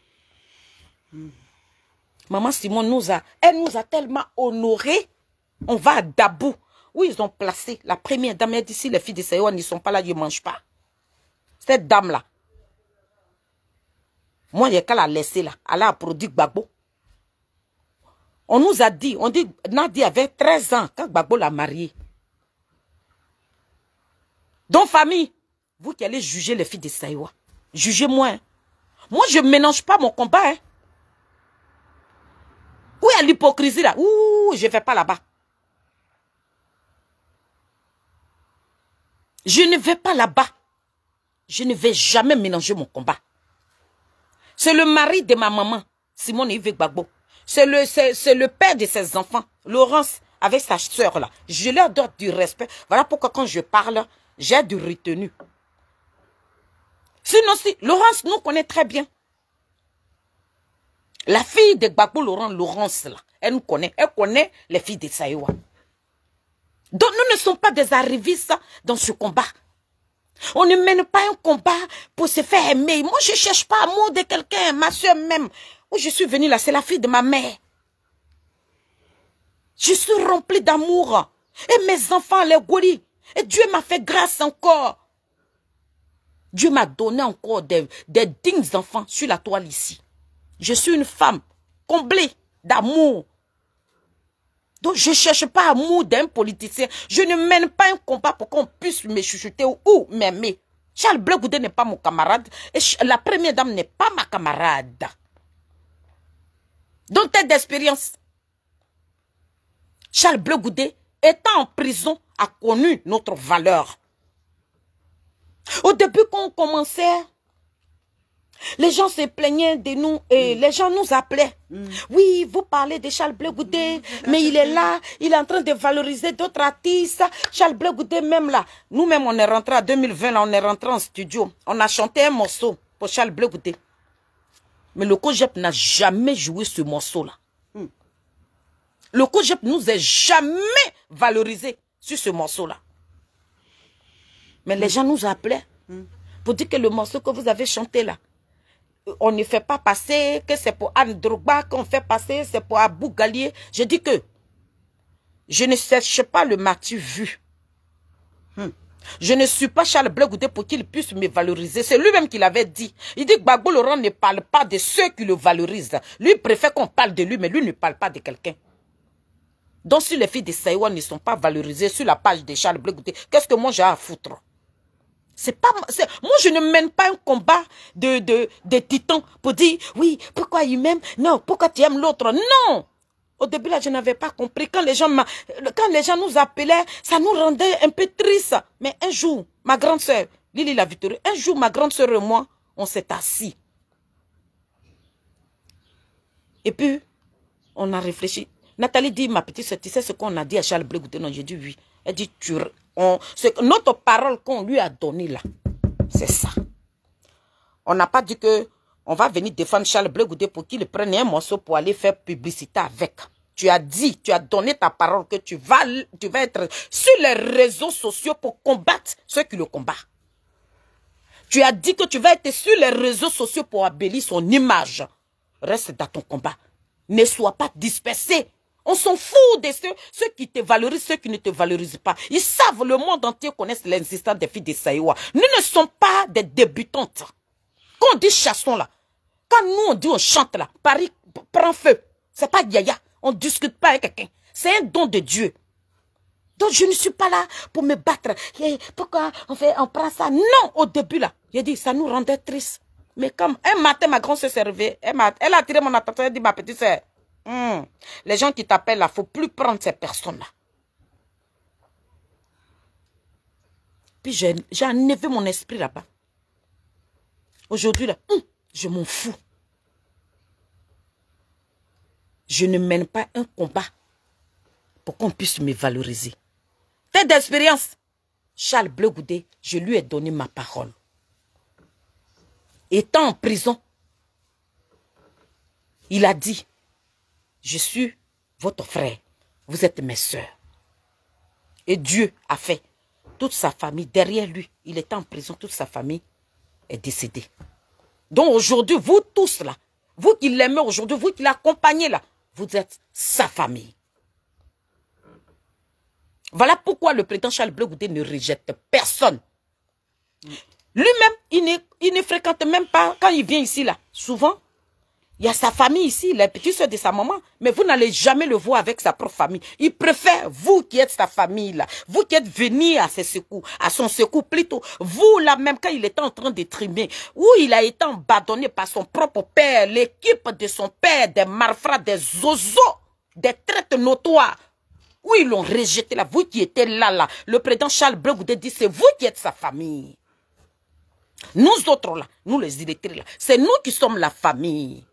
Maman Simone elle nous a tellement honorés. On va à Dabou, où ils ont placé la première dame. Elle dit, si les filles de Saïwa ne sont pas là, je ne mange pas. Cette dame-là. Moi, il n'y a qu'à la laisser là. Elle a produit Gbagbo. On nous a dit, on dit, Nadia avait 13 ans quand Gbagbo l'a mariée. Donc, famille, vous qui allez juger les filles de Saïwa, jugez-moi. Hein. Moi, je ne mélange pas mon combat. Hein. Où est l'hypocrisie là? Ouh, je ne vais pas là-bas. Je ne vais pas là-bas. Je ne vais jamais mélanger mon combat. C'est le mari de ma maman, Simone Yves Gbagbo. C'est le père de ses enfants, Laurence, avec sa soeur là. Je leur donne du respect. Voilà pourquoi quand je parle, j'ai du retenu. Sinon, si, Laurence nous connaît très bien. La fille de Gbagbo Laurence là, elle nous connaît. Elle connaît les filles de Saïwa. Donc nous ne sommes pas des arrivistes dans ce combat. On ne mène pas un combat pour se faire aimer. Moi, je ne cherche pas l'amour de quelqu'un, ma soeur même. Où je suis venue là, c'est la fille de ma mère. Je suis remplie d'amour. Et mes enfants, les gourris. Et Dieu m'a fait grâce encore. Dieu m'a donné encore des dignes enfants sur la toile ici. Je suis une femme comblée d'amour. Donc, je ne cherche pas l'amour d'un politicien. Je ne mène pas un combat pour qu'on puisse me chuchoter ou m'aimer. Charles Bleu Goudé n'est pas mon camarade. Et la première dame n'est pas ma camarade. Donc, tête d'expérience. Charles Bleu Goudé, étant en prison, a connu notre valeur. Au début, quand on commençait, les gens se plaignaient de nous et les gens nous appelaient. Oui, vous parlez de Charles Bleu Goudé, mais il est là, il est en train de valoriser d'autres artistes. Charles Bleu Goudé, même là, nous-mêmes, on est rentré en 2020, là, on est rentré en studio. On a chanté un morceau pour Charles Bleu Goudé. Mais le COJEP n'a jamais joué ce morceau-là. Le COJEP nous a jamais valorisé sur ce morceau-là. Mais les gens nous appelaient pour dire que le morceau que vous avez chanté là, on ne fait pas passer, que c'est pour Anne Drogba qu'on fait passer, c'est pour Abou Gallier. Je dis que je ne cherche pas le martyr vu. Je ne suis pas Charles Bleu Goudé pour qu'il puisse me valoriser. C'est lui-même qui l'avait dit. Il dit que Gbagbo Laurent ne parle pas de ceux qui le valorisent. Lui préfère qu'on parle de lui, mais lui ne parle pas de quelqu'un. Donc si les filles de Saïwa ne sont pas valorisées sur la page de Charles Bleu Goudé, qu'est-ce que moi j'ai à foutre? Moi, je ne mène pas un combat de titans pour dire, oui, pourquoi il m'aime? Non, pourquoi tu aimes l'autre? Non! Au début, là, je n'avais pas compris. Quand les gens nous appelaient, ça nous rendait un peu tristes. Mais un jour, ma grande sœur, Lily la Victorie, un jour, ma grande sœur et moi, on s'est assis. Et puis, on a réfléchi. Nathalie dit, ma petite sœur, tu sais ce qu'on a dit à Charles Bleu Goudé? Non, j'ai dit oui. Elle dit, notre parole qu'on lui a donnée là, c'est ça. On n'a pas dit que on va venir défendre Charles Bleu Goudé pour qu'il prenne un morceau pour aller faire publicité avec. Tu as dit, tu as donné ta parole que tu vas être sur les réseaux sociaux pour combattre ceux qui le combattent. Tu as dit que tu vas être sur les réseaux sociaux pour embellir son image. Reste dans ton combat. Ne sois pas dispersé. On s'en fout de ceux qui te valorisent, ceux qui ne te valorisent pas. Ils savent, le monde entier connaît l'existence des filles de Saïwa. Nous ne sommes pas des débutantes. Quand on dit chassons là, quand nous on dit on chante là, Paris prend feu. C'est pas Yaya. On ne discute pas avec quelqu'un. C'est un don de Dieu. Donc je ne suis pas là pour me battre. Et pourquoi on prend ça? Non, au début là, j'ai dit ça nous rendait tristes. Mais comme un matin, ma grande soeur s'est réveillée, elle a attiré mon attention, elle a dit ma petite soeur, les gens qui t'appellent là, il ne faut plus prendre ces personnes-là. Puis j'ai enlevé mon esprit là-bas. Aujourd'hui là, je m'en fous. je ne mène pas un combat pour qu'on puisse me valoriser. Tête d'expérience, Charles Bleu Goudé, je lui ai donné ma parole. Étant en prison, il a dit, je suis votre frère, vous êtes mes sœurs. Et Dieu a fait. Toute sa famille, derrière lui, il était en prison, toute sa famille est décédée. Donc aujourd'hui, vous tous là, vous qui l'aimez aujourd'hui, vous qui l'accompagnez là, vous êtes sa famille. Voilà pourquoi le président Charles Bleu Goudé ne rejette personne. Lui-même, il ne fréquente même pas, quand il vient ici là, souvent, il y a sa famille ici, les petits soeurs de sa maman, mais vous n'allez jamais le voir avec sa propre famille. Il préfère, vous qui êtes sa famille là, vous qui êtes venus à ses secours, à son secours plutôt, vous là même quand il était en train de trimer, où il a été abandonné par son propre père, l'équipe de son père, des malfrats, des zozos, des traites notoires, où ils l'ont rejeté là, vous qui étiez là, le président Charles Bleu Goudé dit, c'est vous qui êtes sa famille. Nous autres là, nous les illettrés là, c'est nous qui sommes la famille.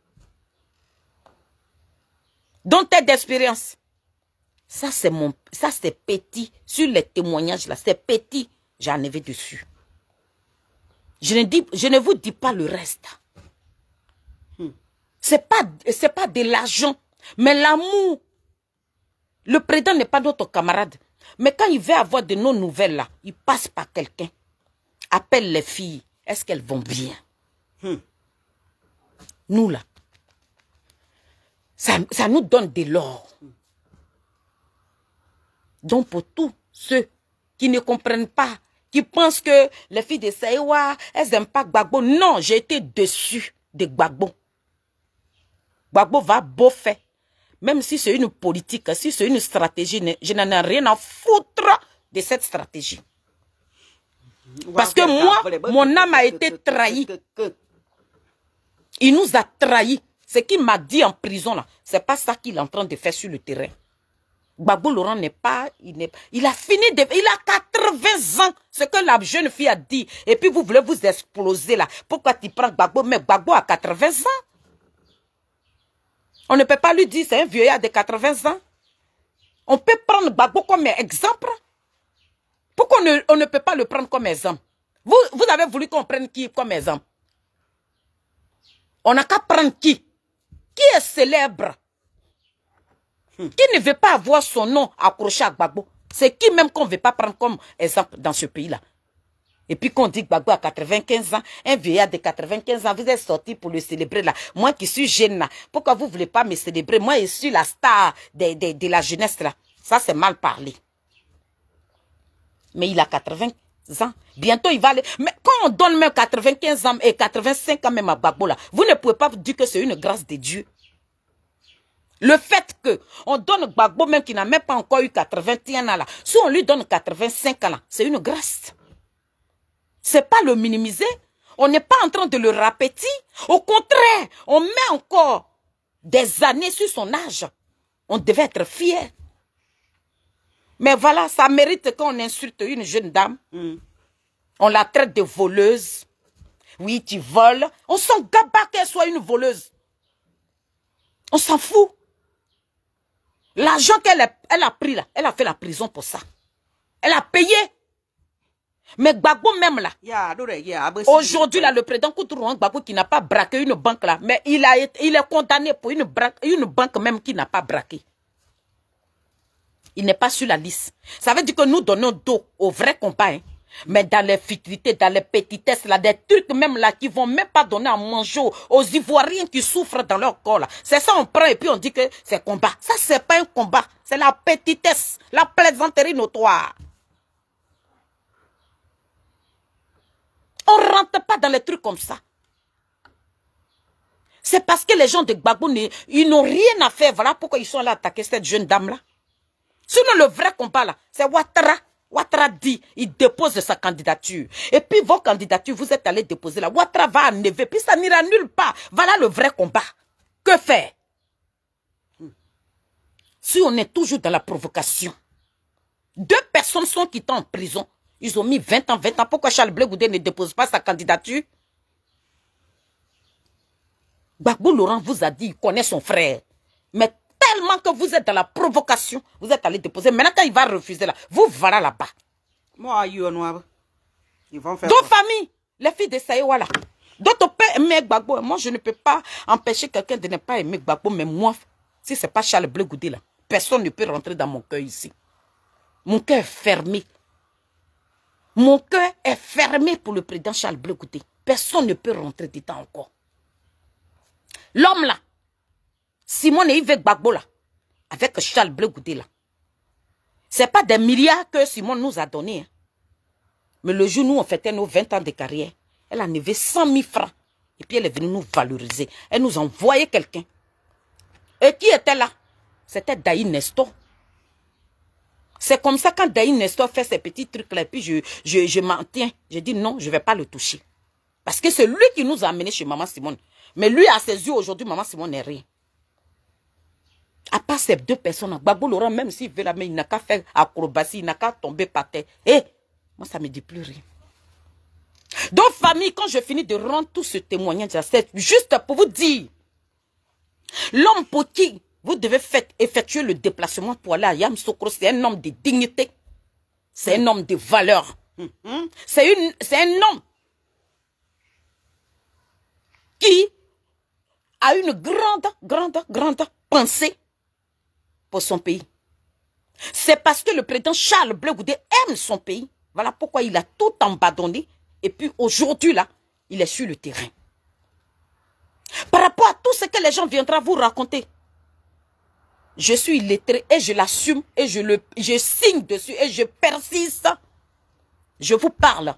Donc, tête d'expérience. Ça, c'est petit. Sur les témoignages, là, c'est petit. J'ai enlevé dessus. Je ne vous dis pas le reste. C'est pas de l'argent, mais l'amour. Le président n'est pas notre camarade. Mais quand il veut avoir de nos nouvelles, là, il passe par quelqu'un. Appelle les filles. Est-ce qu'elles vont bien? Nous, là. Ça nous donne de l'or. Donc pour tous ceux qui ne comprennent pas, qui pensent que les filles de Saïwa, elles n'aiment pas Gbagbo. Non, j'ai été déçu de Gbagbo. Gbagbo va beau faire. Même si c'est une politique, si c'est une stratégie, je n'en ai rien à foutre de cette stratégie. Parce que moi, mon âme a été trahie. Il nous a trahis. Ce qu'il m'a dit en prison, là, c'est pas ça qu'il est en train de faire sur le terrain. Gbagbo Laurent n'est pas... Il a fini de... Il a 80 ans, ce que la jeune fille a dit. Et puis vous voulez vous exploser là. Pourquoi tu prends Gbagbo? Mais Gbagbo a 80 ans. On ne peut pas lui dire c'est un vieillard de 80 ans. On peut prendre Gbagbo comme exemple. Pourquoi on ne peut pas le prendre comme exemple? Vous avez voulu qu'on prenne qui comme exemple? On n'a qu'à prendre qui? Qui est célèbre? Qui ne veut pas avoir son nom accroché à Gbagbo? C'est qui même qu'on ne veut pas prendre comme exemple dans ce pays-là? Et puis qu'on dit que Gbagbo a 95 ans, un vieillard de 95 ans, vous êtes sorti pour le célébrer là. Moi qui suis jeune là, pourquoi vous ne voulez pas me célébrer? Moi je suis la star de la jeunesse là. Ça c'est mal parlé. Mais il a 80 ans. Bientôt il va aller. Mais quand on donne même 95 ans et 85 ans même à Gbagbo là, vous ne pouvez pas dire que c'est une grâce de Dieu. Le fait que on donne Gbagbo même qui n'a même pas encore eu 81 ans là, si on lui donne 85 ans là, c'est une grâce. C'est pas le minimiser. On n'est pas en train de le rapetir. Au contraire, on met encore des années sur son âge. On devait être fier. Mais voilà, ça mérite qu'on insulte une jeune dame. On la traite de voleuse. Oui, tu voles. On s'en gabat qu'elle soit une voleuse. On s'en fout. L'argent qu'elle a pris là, elle a fait la prison pour ça. Elle a payé. Mais Gbagbo même là, aujourd'hui là, le président Koutourou Gbagbo qui n'a pas braqué une banque là, mais il est condamné pour une banque même qui n'a pas braqué. Il n'est pas sur la liste. Ça veut dire que nous donnons dos au vrai combat. Hein. Mais dans les futilités, dans les petitesses, là, des trucs même là qui vont même pas donner à manger aux Ivoiriens qui souffrent dans leur corps là. C'est ça, on prend et puis on dit que c'est combat. Ça, c'est pas un combat. C'est la petitesse, la plaisanterie notoire. On ne rentre pas dans les trucs comme ça. C'est parce que les gens de Gbagbo, ils n'ont rien à faire. Voilà pourquoi ils sont là attaquer cette jeune dame-là. Sinon, le vrai combat, là, c'est Ouattara. Ouattara dit, il dépose sa candidature. Et puis, vos candidatures, vous êtes allés déposer là. Ouattara va enlever, puis ça n'ira nulle part. Voilà le vrai combat. Que faire? Si on est toujours dans la provocation, 2 personnes sont quittées en prison. Ils ont mis 20 ans. Pourquoi Charles Bleu Goudé ne dépose pas sa candidature? Gbagbo Laurent vous a dit, il connaît son frère. Mais tellement que vous êtes dans la provocation, vous êtes allé déposer. Maintenant, quand il va refuser là, vous voilà là-bas. Moi, ils vont faire D'autres familles, les filles de Saïwa là. D'autres peuvent aimer Gbagbo. Moi, je ne peux pas empêcher quelqu'un de ne pas aimer Gbagbo. Mais moi, si ce n'est pas Charles Blé Goudé là, personne ne peut rentrer dans mon cœur ici. Mon cœur est fermé. Mon cœur est fermé pour le président Charles Blé Goudé. Personne ne peut rentrer dedans encore. L'homme là, Simone et Yves Gbagbo là, avec Charles Blé Goudé là, ce n'est pas des milliards que Simone nous a donnés. Hein. Mais le jour où nous on fêtait nos 20 ans de carrière, elle a enlevé 100 000 francs. Et puis elle est venue nous valoriser. Elle nous envoyait quelqu'un. Et qui était là? C'était Daï Nestor. C'est comme ça quand Daï Nestor fait ces petits trucs là, et puis je m'en tiens. Je dis non, je ne vais pas le toucher. Parce que c'est lui qui nous a amenés chez Maman Simone. Mais lui, à ses yeux, aujourd'hui, Maman Simone n'est rien. À part ces deux personnes, Gbagbo Laurent, même s'il veut la main, il n'a qu'à faire acrobatie, il n'a qu'à tomber par terre. Et moi, ça ne me dit plus rien. Donc, famille, quand je finis de rendre tout ce témoignage, c'est juste pour vous dire, l'homme pour qui vous devez effectuer le déplacement pour aller à Yamoussoukro, c'est un homme de dignité, c'est un homme de valeur, c'est un homme qui a une grande pensée pour son pays. C'est parce que le président Charles Blé Goudé aime son pays. Voilà pourquoi il a tout abandonné. Et puis aujourd'hui, là, il est sur le terrain. Par rapport à tout ce que les gens viendront vous raconter, je suis illettré et je l'assume et je signe dessus et je persiste. Je vous parle.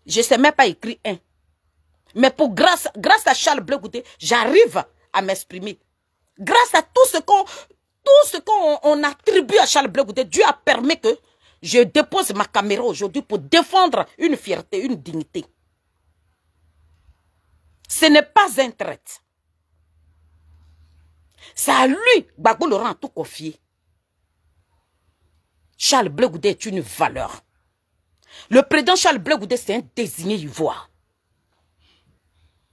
Je ne sais même pas écrire un. Mais grâce à Charles Blé Goudé, j'arrive à m'exprimer. Grâce à tout ce qu'on attribue à Charles Blé Goudé, Dieu a permis que je dépose ma caméra aujourd'hui pour défendre une fierté, une dignité. Ce n'est pas un traître. C'est à lui, Gbagbo Laurent a tout confié. Charles Blé Goudé est une valeur. Le président Charles Blé Goudé, c'est un désigné ivoire.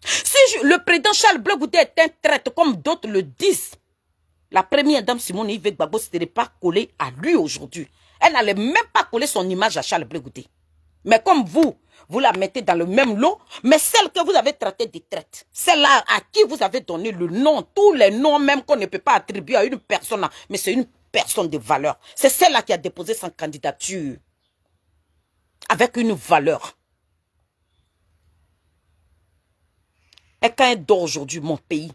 Si le président Charles Blé Goudé est un traître, comme d'autres le disent, la première dame Simone Yves Gbagbo ne serait pas collée à lui aujourd'hui. Elle n'allait même pas coller son image à Charles Blé Goudé. Mais comme vous la mettez dans le même lot, mais celle que vous avez traitée de traite, celle-là à qui vous avez donné le nom, tous les noms même qu'on ne peut pas attribuer à une personne, mais c'est une personne de valeur. C'est celle-là qui a déposé sa candidature avec une valeur. Et quand elle dort aujourd'hui, mon pays,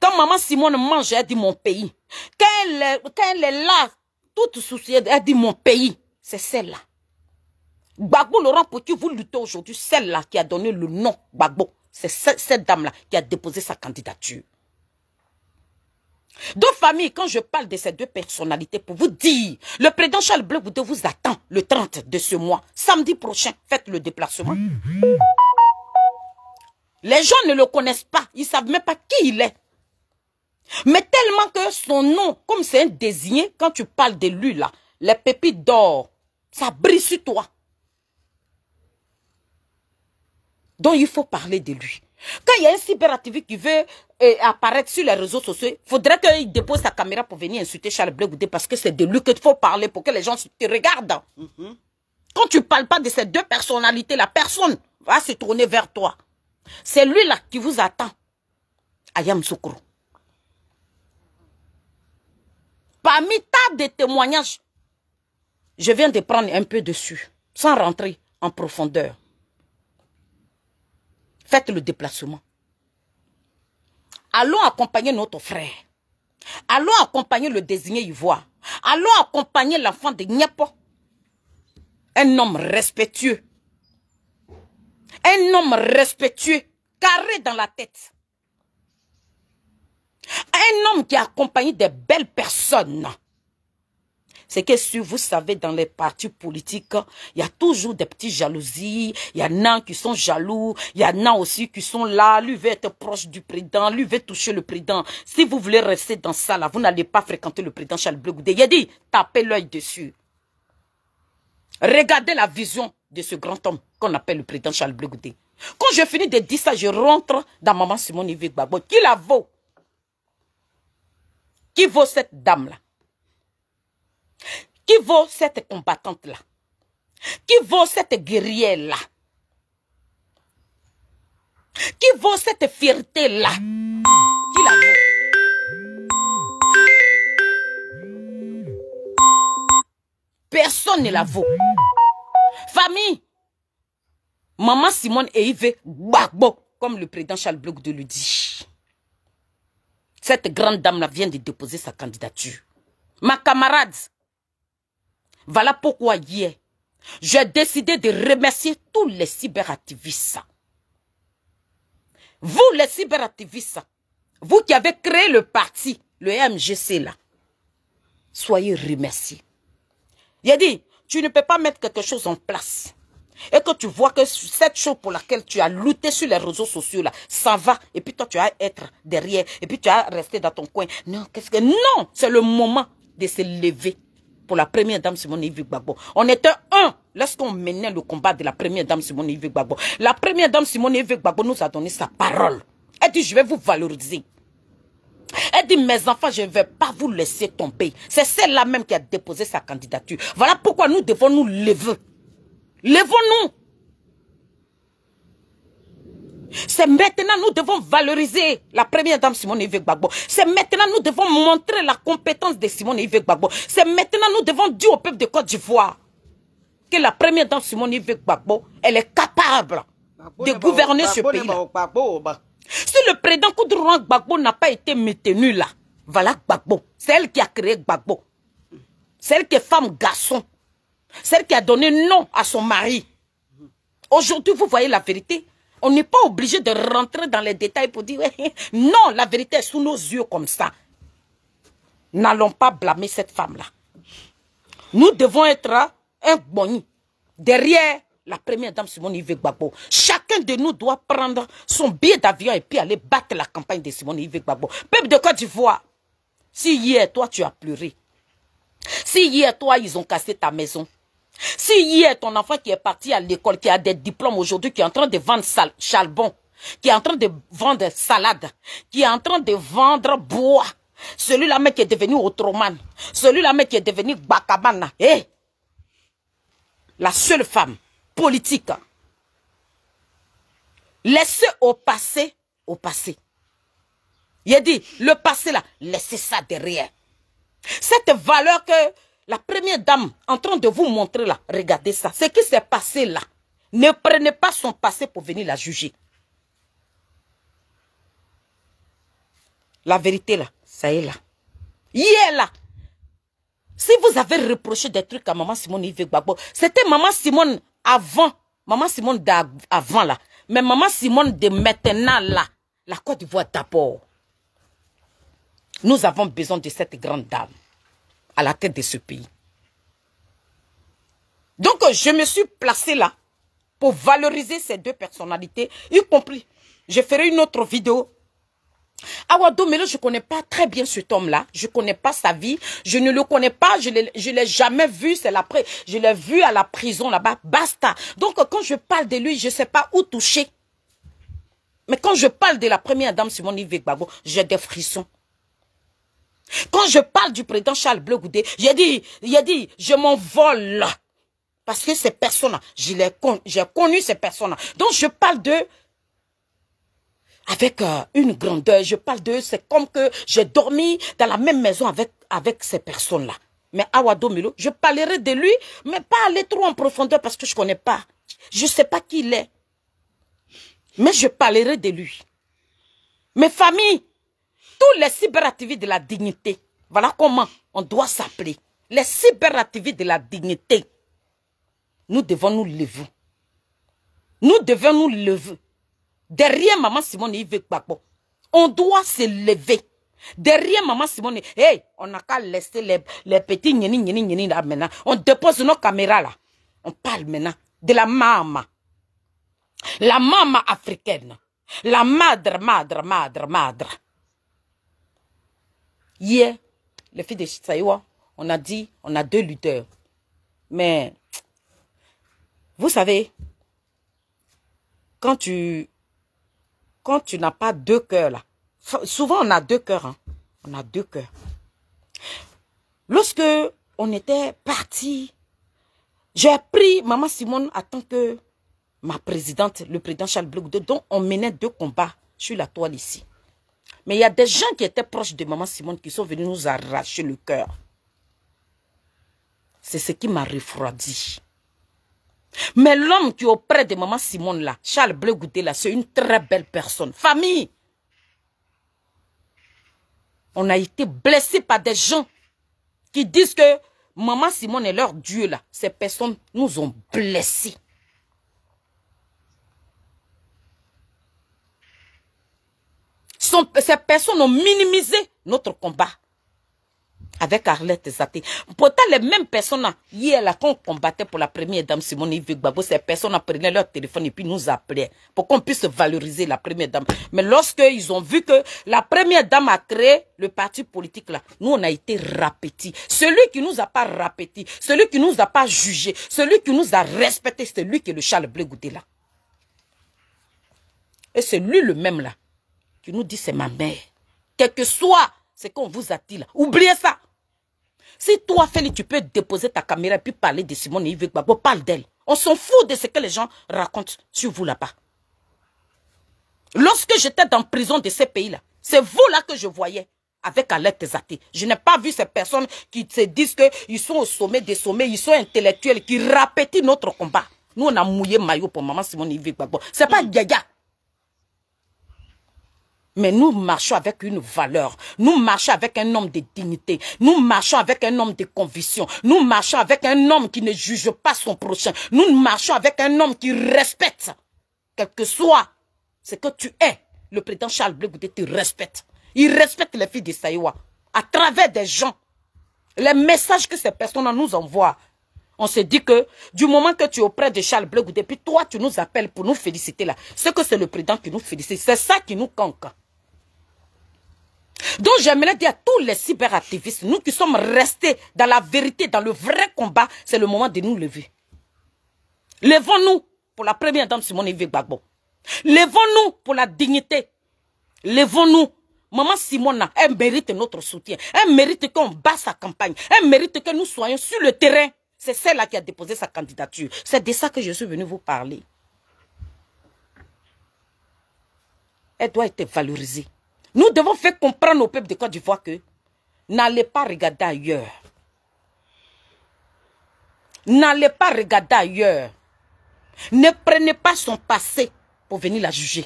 quand maman Simone mange, elle dit mon pays. Quand elle est là, toute soucieuse, elle dit mon pays. C'est celle-là. Gbagbo Laurent, pour qui vous luttez aujourd'hui, celle-là qui a donné le nom Gbagbo. C'est cette dame-là qui a déposé sa candidature. Donc, famille, quand je parle de ces deux personnalités, pour vous dire, le président Charles Blé Goudé vous attend le 30 de ce mois. Samedi prochain, faites le déplacement. Les gens ne le connaissent pas. Ils ne savent même pas qui il est. Mais tellement que son nom, comme c'est un désigné, quand tu parles de lui là, les pépites d'or, ça brille sur toi. Donc il faut parler de lui. Quand il y a un cyberactiviste qui veut apparaître sur les réseaux sociaux, il faudrait qu'il dépose sa caméra pour venir insulter Charles Blé Goudé parce que c'est de lui qu'il faut parler pour que les gens te regardent. Quand tu ne parles pas de ces deux personnalités, la personne va se tourner vers toi. C'est lui là qui vous attend à Yamoussoukro. Parmi tas de témoignages, je viens de prendre un peu dessus, sans rentrer en profondeur. Faites le déplacement. Allons accompagner notre frère. Allons accompagner le désigné ivoire. Allons accompagner l'enfant de Niapo. Un homme respectueux. Un homme respectueux, carré dans la tête. Un homme qui a accompagné des belles personnes. C'est que si vous savez, dans les partis politiques, il y a toujours des petites jalousies. Il y en a qui sont jaloux. Il y en a aussi qui sont là. Lui veut être proche du président. Lui veut toucher le président. Si vous voulez rester dans ça, là, vous n'allez pas fréquenter le président Charles Blé Goudé. Il a dit, tapez l'œil dessus. Regardez la vision de ce grand homme qu'on appelle le président Charles Blé Goudé. Quand je finis de dire ça, je rentre dans maman Simone Yves Gbagbo. Qui la vaut? Qui vaut cette dame-là? Qui vaut cette combattante-là? Qui vaut cette guerrière-là? Qui vaut cette fierté-là? Qui la vaut? Personne ne la vaut. Famille, Maman Simone et Yves Gbagbo, comme le président Charles Blé Goudé le dit. Cette grande dame-là vient de déposer sa candidature. Ma camarade, voilà pourquoi hier, j'ai décidé de remercier tous les cyberactivistes. Vous, les cyberactivistes, vous qui avez créé le parti, le MGC là, soyez remerciés. Il a dit, tu ne peux pas mettre quelque chose en place et que tu vois que cette chose pour laquelle tu as lutté sur les réseaux sociaux là, ça va, et puis toi tu vas être derrière, et puis tu vas rester dans ton coin. Non, qu'est-ce que... Non, c'est le moment de se lever pour la première dame Simone Yves Gbagbo. On était un lorsqu'on menait le combat de la première dame Simone Yves Gbagbo. La première dame Simone Yves Gbagbo nous a donné sa parole. Elle dit, je vais vous valoriser. Elle dit, mes enfants, je ne vais pas vous laisser tomber. C'est celle-là même qui a déposé sa candidature. Voilà pourquoi nous devons nous lever. Levons-nous. C'est maintenant nous devons valoriser la première dame Simone Yves Gbagbo. C'est maintenant nous devons montrer la compétence de Simone Yves Gbagbo. C'est maintenant nous devons dire au peuple de Côte d'Ivoire que la première dame Simone Yves Gbagbo, elle est capable de gouverner ce pays-là. Si le président Koudouran Gbagbo n'a pas été maintenu là, voilà Gbagbo. C'est elle qui a créé Gbagbo. C'est elle qui est femme garçon. C'est elle qui a donné nom à son mari. Aujourd'hui, vous voyez la vérité. On n'est pas obligé de rentrer dans les détails pour dire non, la vérité est sous nos yeux comme ça. N'allons pas blâmer cette femme-là. Nous devons être un boni derrière la première dame Simone Yves Gbagbo. Chacun de nous doit prendre son billet d'avion et puis aller battre la campagne de Simone Yves Gbagbo. Peuple de Côte d'Ivoire, si hier toi tu as pleuré, si hier toi ils ont cassé ta maison, si hier ton enfant qui est parti à l'école, qui a des diplômes aujourd'hui, qui est en train de vendre charbon, qui est en train de vendre salade, qui est en train de vendre bois, celui-là même qui est devenu Otroman, celui-là même qui est devenu Bakabana, la seule femme politique, laissez au passé, au passé. Il a dit, le passé là, laissez ça derrière. Cette valeur que la première dame en train de vous montrer là, regardez ça, ce qui s'est passé là, ne prenez pas son passé pour venir la juger. La vérité là, ça est là. Hier là, si vous avez reproché des trucs à maman Simone Yves Gbagbo, c'était maman Simone avant, maman Simone d'avant là, mais maman Simone de maintenant là, la Côte d'Ivoire d'abord. Nous avons besoin de cette grande dame à la tête de ce pays. Donc, je me suis placée là pour valoriser ces deux personnalités, y compris. Je ferai une autre vidéo. Awa Domelo, je ne connais pas très bien cet homme-là. Je ne connais pas sa vie. Je ne le connais pas. Je ne l'ai jamais vu. Je l'ai vu à la prison là-bas. Basta. Donc, quand je parle de lui, je ne sais pas où toucher. Mais quand je parle de la première dame Simone Yves Gbagbo, j'ai des frissons. Quand je parle du président Charles Blé Goudé, il a dit, je m'envole. Parce que ces personnes-là, j'ai connu ces personnes-là. Donc je parle d'eux avec une grandeur. Je parle d'eux, c'est comme que j'ai dormi dans la même maison avec ces personnes-là. Mais Awa Domelo, je parlerai de lui, mais pas aller trop en profondeur parce que je ne connais pas. Je ne sais pas qui il est. Mais je parlerai de lui. Mes familles, tous les cyberactivistes de la dignité, voilà comment on doit s'appeler. Les cyberactivistes de la dignité. Nous devons nous lever. Nous devons nous lever. Derrière maman Simone Yves Gbagbo, on doit se lever. Derrière maman Simone, on n'a qu'à laisser les petits nyeni là maintenant. On dépose nos caméras là. On parle maintenant de la maman. La maman africaine. La madre. Hier, les filles de Saïwa, on a dit, on a deux lutteurs. Mais, vous savez, quand tu n'as pas deux cœurs là, souvent on a deux cœurs, hein. On a deux cœurs. Lorsque on était parti, j'ai pris Maman Simone en tant que ma présidente, le président Charles Blé Goudé, dont on menait 2 combats sur la toile ici. Mais il y a des gens qui étaient proches de Maman Simone qui sont venus nous arracher le cœur. C'est ce qui m'a refroidi. Mais l'homme qui est auprès de Maman Simone là, Charles Blé Goudé là, c'est une très belle personne. Famille. On a été blessés par des gens qui disent que Maman Simone est leur Dieu là. Ces personnes nous ont blessés. Ces personnes ont minimisé notre combat avec Arlette Zaté. Pourtant, les mêmes personnes, hier, là, quand on combattait pour la première dame Simone Yves Gbagbo, ces personnes prenaient leur téléphone et puis nous appelaient pour qu'on puisse valoriser la première dame. Mais lorsqu'ils ont vu que la première dame a créé le parti politique, là, nous, on a été rapétis. Celui qui nous a pas rapétis, celui qui nous a pas jugé, celui qui nous a respecté, c'est lui qui est le Charles Blé Goudé, là. Et c'est lui le même, là, qui nous dit c'est ma mère. Quel que soit ce qu'on vous a dit là, oubliez ça. Si toi, Félix, tu peux déposer ta caméra et puis parler de Simone Yves Gbagbo, parle d'elle. On s'en fout de ce que les gens racontent sur vous là-bas. Lorsque j'étais dans prison de ces pays-là, c'est vous là que je voyais avec Arlette Zaté. Je n'ai pas vu ces personnes qui se disent qu'ils sont au sommet des sommets, ils sont intellectuels, qui répétissent notre combat. Nous, on a mouillé maillot pour Maman Simone Yves Gbagbo. C'est pas Gaga. Mais nous marchons avec une valeur. Nous marchons avec un homme de dignité. Nous marchons avec un homme de conviction. Nous marchons avec un homme qui ne juge pas son prochain. Nous marchons avec un homme qui respecte. Quel que soit ce que tu es, le président Charles Blé Goudé te respecte. Il respecte les filles de Saïwa. À travers des gens. Les messages que ces personnes nous envoient. On se dit que du moment que tu es auprès de Charles Blé Goudé, puis toi tu nous appelles pour nous féliciter là. C'est que c'est le président qui nous félicite. C'est ça qui nous conque. Donc j'aimerais dire à tous les cyberactivistes, nous qui sommes restés dans la vérité, dans le vrai combat, c'est le moment de nous lever. Levons-nous pour la première dame Simone Yves Gbagbo. Levons-nous pour la dignité. Levons-nous. Maman Simone, elle mérite notre soutien. Elle mérite qu'on batte sa campagne. Elle mérite que nous soyons sur le terrain. C'est celle-là qui a déposé sa candidature. C'est de ça que je suis venu vous parler. Elle doit être valorisée. Nous devons faire comprendre au peuple de Côte d'Ivoire que n'allez pas regarder ailleurs. N'allez pas regarder ailleurs. Ne prenez pas son passé pour venir la juger.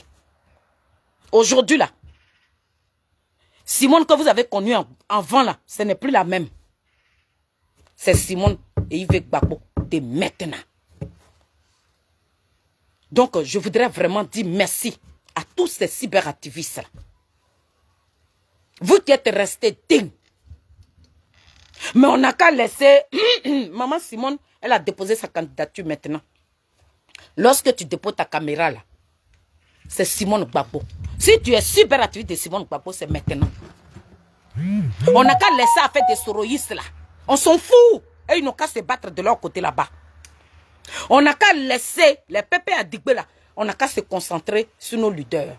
Aujourd'hui là, Simone que vous avez connue avant là, ce n'est plus la même. C'est Simone et Yves Gbagbo de maintenant. Donc je voudrais vraiment dire merci à tous ces cyberactivistes là. Vous qui êtes restés dignes. Mais on n'a qu'à laisser... Maman Simone, elle a déposé sa candidature maintenant. Lorsque tu déposes ta caméra là, c'est Simone Gbagbo. Si tu es cyberactiviste de Simone Gbagbo, c'est maintenant. On n'a qu'à laisser à faire des soroïstes là. On s'en fout. Et ils n'ont qu'à se battre de leur côté là-bas. On n'a qu'à laisser les pépés à Digbé là. On n'a qu'à se concentrer sur nos leaders.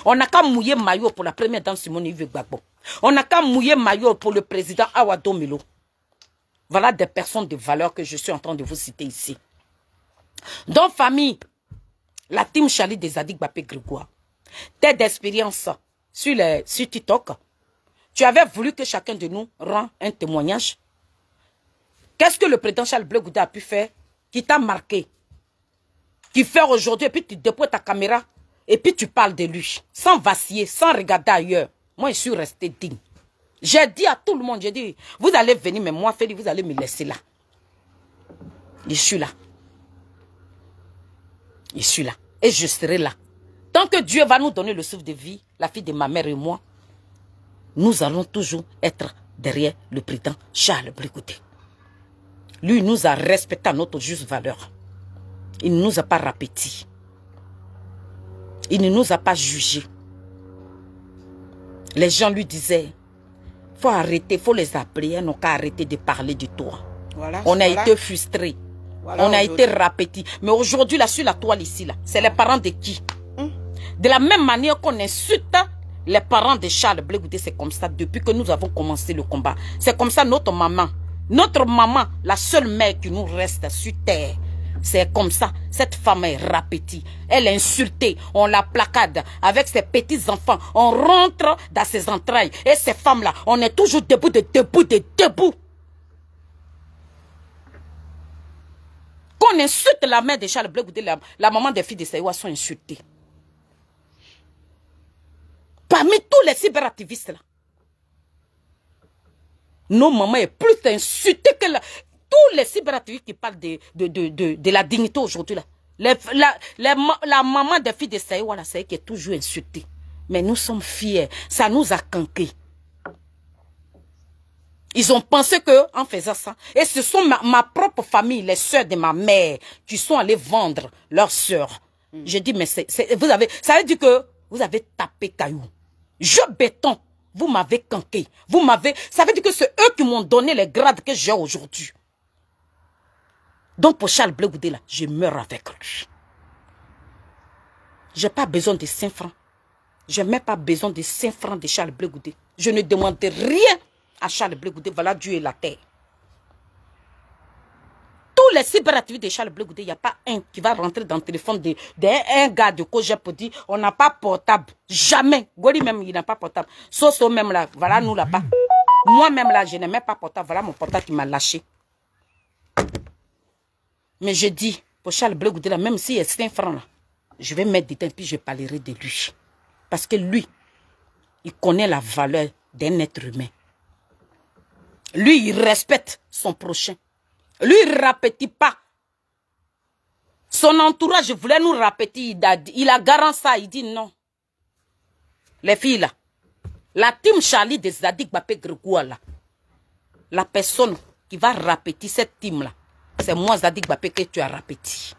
On n'a qu'à mouiller maillot pour la première dame Simone Yves Gbagbo. On n'a qu'à mouiller maillot pour le président Awa Domelo. Voilà des personnes de valeur que je suis en train de vous citer ici. Donc, famille, la team Charlie des Zadig Bapé Grégoire, tête d'expérience sur TikTok, tu avais voulu que chacun de nous rende un témoignage. Qu'est-ce que le président Charles Blé Goudé a pu faire qui t'a marqué, qui fait aujourd'hui, et puis tu déposes ta caméra et puis tu parles de lui, sans vaciller, sans regarder ailleurs. Moi, je suis resté digne. J'ai dit à tout le monde, j'ai dit, vous allez venir, mais moi, Félix, vous allez me laisser là. Je suis là. Je suis là. Et je serai là. Tant que Dieu va nous donner le souffle de vie, la fille de ma mère et moi, nous allons toujours être derrière le président Charles Blé Goudé. Lui, il nous a respecté à notre juste valeur. Il ne nous a pas répété. Il ne nous a pas jugés. Les gens lui disaient, faut arrêter, faut les appeler, ils n'ont qu'à arrêter de parler de toi. Voilà, on a été frustrés, voilà, on a été répétés. Mais aujourd'hui, là, sur la toile ici, là, c'est les parents de qui? De la même manière qu'on insulte Les parents de Charles Blé Goudé, c'est comme ça depuis que nous avons commencé le combat. C'est comme ça notre maman, la seule mère qui nous reste sur terre. C'est comme ça. Cette femme est rapétie. Elle est insultée. On la placade avec ses petits-enfants. On rentre dans ses entrailles. Et ces femmes-là, on est toujours debout. Qu'on insulte la mère de Charles Blé Goudé, la maman des filles de Saïwa sont insultées. Parmi tous les cyberactivistes là, nos mamans est plus insultées que tous les cyberactivistes qui parlent de la dignité aujourd'hui là. La maman des filles de Saïwa là, c'est elle qui est toujours insultée. Mais nous sommes fiers, ça nous a canqué. Ils ont pensé que en faisant ça, et ce sont ma propre famille, les sœurs de ma mère, qui sont allées vendre leurs sœurs. Je dis mais ça veut dire que vous avez tapé caillou. Je béton, vous m'avez canqué. Ça veut dire que c'est eux qui m'ont donné les grades que j'ai aujourd'hui. Donc pour Charles Blé Goudé là, je meurs avec lui. J'ai pas besoin de 5 francs. Je n'ai même pas besoin de 5 francs de Charles Blé Goudé. Je ne demande rien à Charles Blé Goudé. Voilà Dieu et la terre. Tous les cyberactivistes de Charles Blé Goudé, il n'y a pas un qui va rentrer dans le téléphone d'un gars de Kojep pour dire on n'a pas portable. Jamais. Gori même, il n'a pas portable. Soso même là, voilà nous là-bas. Moi-même là, je n'ai même pas portable. Voilà mon portable qui m'a lâché. Mais je dis, pour Charles Blé Goudé là, même s'il y a 5 francs là, je vais mettre dedans puis je parlerai de lui. Parce que lui, il connaît la valeur d'un être humain. Lui, il respecte son prochain. Lui, il ne répétit pas. Son entourage voulait nous répéter. Il a garanti ça. Il dit non. Les filles là. La team Charlie de Zadig Bapé Grégoire là. La personne qui va répéter cette team là. C'est moi Zadig Bapé que tu as répété.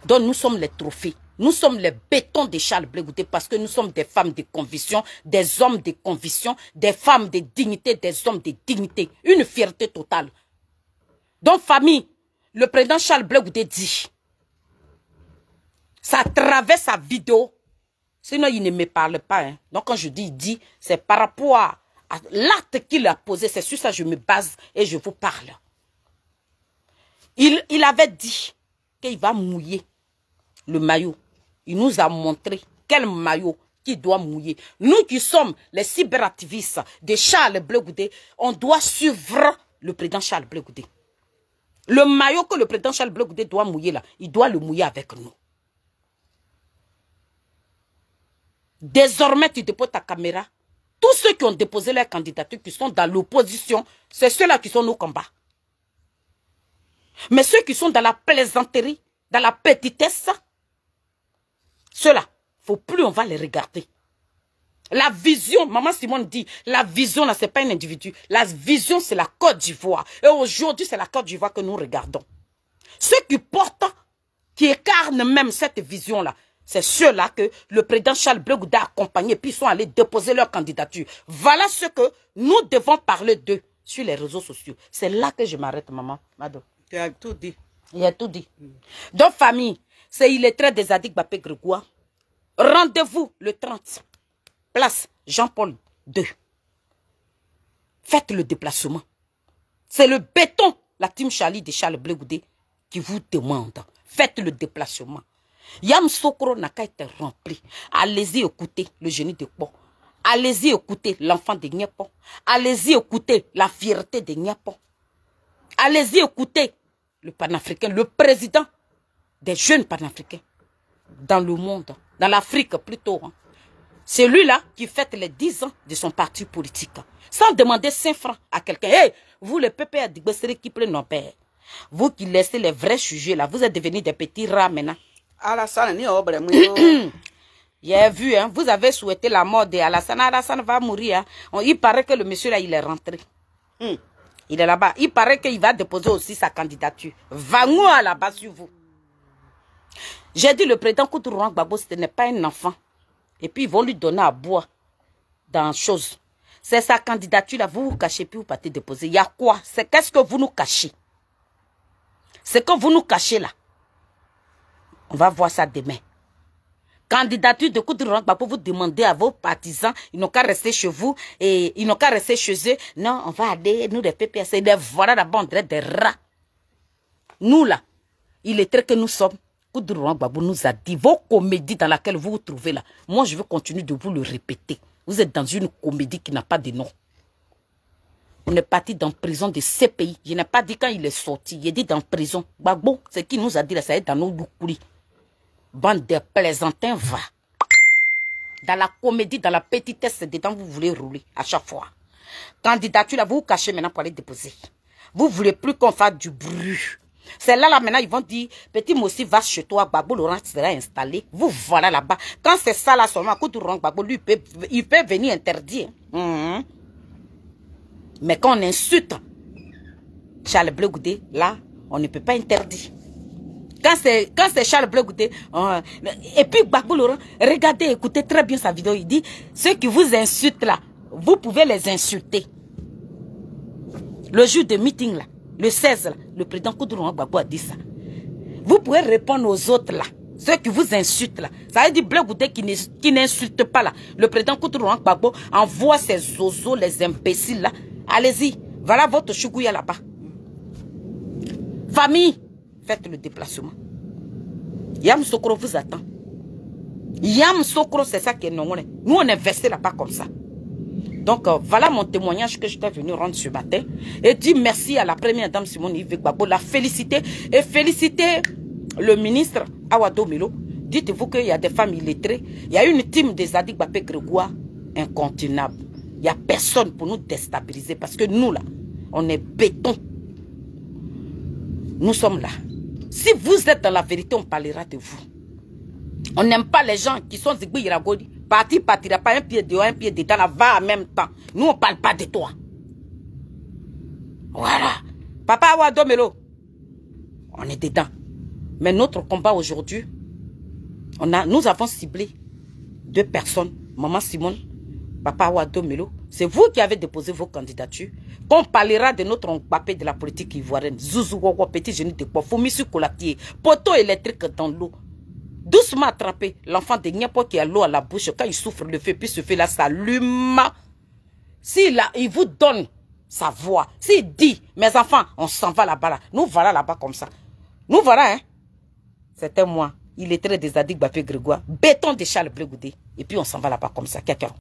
Donc nous sommes les trophées. Nous sommes les bétons de Charles Blé Goudé parce que nous sommes des femmes de conviction, des hommes de conviction, des femmes de dignité, des hommes de dignité. Une fierté totale. Donc, famille, le président Charles Blé Goudé dit, ça traverse sa vidéo, sinon il ne me parle pas. Hein. Donc, quand je dis il dit, c'est par rapport à l'acte qu'il a posé, c'est sur ça que je me base et je vous parle. Il avait dit qu'il va mouiller le maillot. Il nous a montré quel maillot qui doit mouiller. Nous qui sommes les cyberactivistes de Charles Blé Goudé, on doit suivre le président Charles Blé Goudé. Le maillot que le président Charles Blé Goudé doit mouiller là, il doit le mouiller avec nous. Désormais, tu déposes ta caméra. Tous ceux qui ont déposé leur candidature, qui sont dans l'opposition, c'est ceux-là qui sont nos combats. Mais ceux qui sont dans la plaisanterie, dans la petitesse, ceux-là, faut plus on va les regarder. La vision, maman Simone dit, la vision là, c'est pas un individu. La vision, c'est la Côte d'Ivoire. Et aujourd'hui, c'est la Côte d'Ivoire que nous regardons. Ceux qui portent, qui incarnent même cette vision-là, c'est ceux-là que le président Charles Blé Goudé a accompagné, puis ils sont allés déposer leur candidature. Voilà ce que nous devons parler d'eux sur les réseaux sociaux. C'est là que je m'arrête, maman. Mado. Tu as tout dit. Il a tout dit. Donc, famille, c'est illettré des Zadig Bapé Grégoire. Rendez-vous le 30. Place Jean-Paul II. Faites le déplacement. C'est le béton, la team Charlie de Charles Blé Goudé, qui vous demande. Faites le déplacement. Yam Sokro n'a qu'à être rempli. Allez-y écouter le génie de Kpo. Allez-y écouter l'enfant de Niapo. Allez-y écouter la fierté de Niapo. Allez-y écouter le panafricain, le président des jeunes panafricains dans le monde, dans l'Afrique plutôt. Hein. C'est lui-là qui fête les 10 ans de son parti politique. Sans demander 5 francs à quelqu'un. Hey, vous le peuple à Digbessere qui prennent nos pères. Vous qui laissez les vrais sujets là, vous êtes devenus des petits rats maintenant. J'ai vu, hein, vous avez souhaité la mort d'Alassane. Alassane va mourir. Hein. Il paraît que le monsieur là, il est rentré. Il est là-bas. Il paraît qu'il va déposer aussi sa candidature. Va-moi là-bas sur vous. J'ai dit le président Koutourouan Gbagbo, ce n'est pas un enfant. Et puis ils vont lui donner à boire dans chose. C'est sa candidature là, vous vous cachez puis vous partez déposer. Il y a quoi? C'est qu'est-ce que vous nous cachez? C'est que vous nous cachez là. On va voir ça demain. Candidature de Koudou pour vous demander à vos partisans, ils n'ont qu'à rester chez vous et ils n'ont qu'à rester chez eux. Non, on va aller, nous, les PPS, voilà la bande des rats. Nous, là, il est vrai que nous sommes. Koudou Babou nous a dit, vos comédies dans laquelle vous vous trouvez là, moi, je veux continuer de vous le répéter. Vous êtes dans une comédie qui n'a pas de nom. On est parti dans prison de ces pays. Je n'ai pas dit quand il est sorti, j'ai dit dans prison. Gbagbo, c'est qui nous a dit là, ça est dans nos loukouli. Bande de plaisantins, va. Dans la comédie, dans la petitesse, c'est dedans vous voulez rouler à chaque fois. Candidature, là, vous vous cachez maintenant pour aller déposer. Vous voulez plus qu'on fasse du bruit. C'est là, maintenant, ils vont dire, petit Mossi, va chez toi, Gbagbo Laurent sera installé. Vous voilà là-bas. Quand c'est ça, là, seulement, Koudou Gbagbo, lui, il peut venir interdire. Mais quand on insulte Charles Blé Goudé, là, on ne peut pas interdire. Quand c'est Charles Blé Goudé, et puis Gbagbo Laurent, regardez, écoutez très bien sa vidéo, il dit, ceux qui vous insultent là, vous pouvez les insulter. Le jour de meeting là, le 16 là, le président Koudou Gbagbo a dit ça. Vous pouvez répondre aux autres là, ceux qui vous insultent là. Ça veut dire Blé Goudé qui n'insulte pas là. Le président Koudou Gbagbo envoie ses zozos, les imbéciles là. Allez-y, voilà votre chougouya là-bas. Famille, faites le déplacement. Yam Sokro vous attend. Yam Sokro, c'est ça qui est non. Nous, on est versé là-bas comme ça. Donc, voilà mon témoignage que je t'ai venu rendre ce matin. Et dis merci à la première dame Simone Yves Gbagbo, la féliciter. Et féliciter le ministre Awado Melo. Dites-vous qu'il y a des femmes illettrées. Il y a une team des Zadig Bapé Grégoire incontournable. Il n'y a personne pour nous déstabiliser parce que nous, là, on est béton. Nous sommes là. Si vous êtes dans la vérité, on parlera de vous. On n'aime pas les gens qui sont Zigbi Iragodi. Parti, partira pas un pied dehors, un pied dedans, là, va en même temps. Nous, on ne parle pas de toi. Voilà. Papa Awado Melo, on est dedans. Mais notre combat aujourd'hui, nous avons ciblé 2 personnes. Maman Simone, Papa Awado Melo, c'est vous qui avez déposé vos candidatures. Qu'on parlera de notre Mbappé de la politique ivoirienne. Zouzou, petit génie de quoi, Foumi sur colatier, poteau électrique dans l'eau. Doucement attrapé, l'enfant de Niapo qui a l'eau à la bouche, quand il souffre le feu, puis ce feu là s'allume. Il vous donne sa voix, s'il dit, mes enfants, on s'en va là-bas, là. Nous voilà là-bas comme ça. Nous voilà, hein. C'était moi, il est très des Zadig Bapé Grégoire, béton de Charles Blé Goudé. Et puis on s'en va là-bas comme ça, quelqu'un.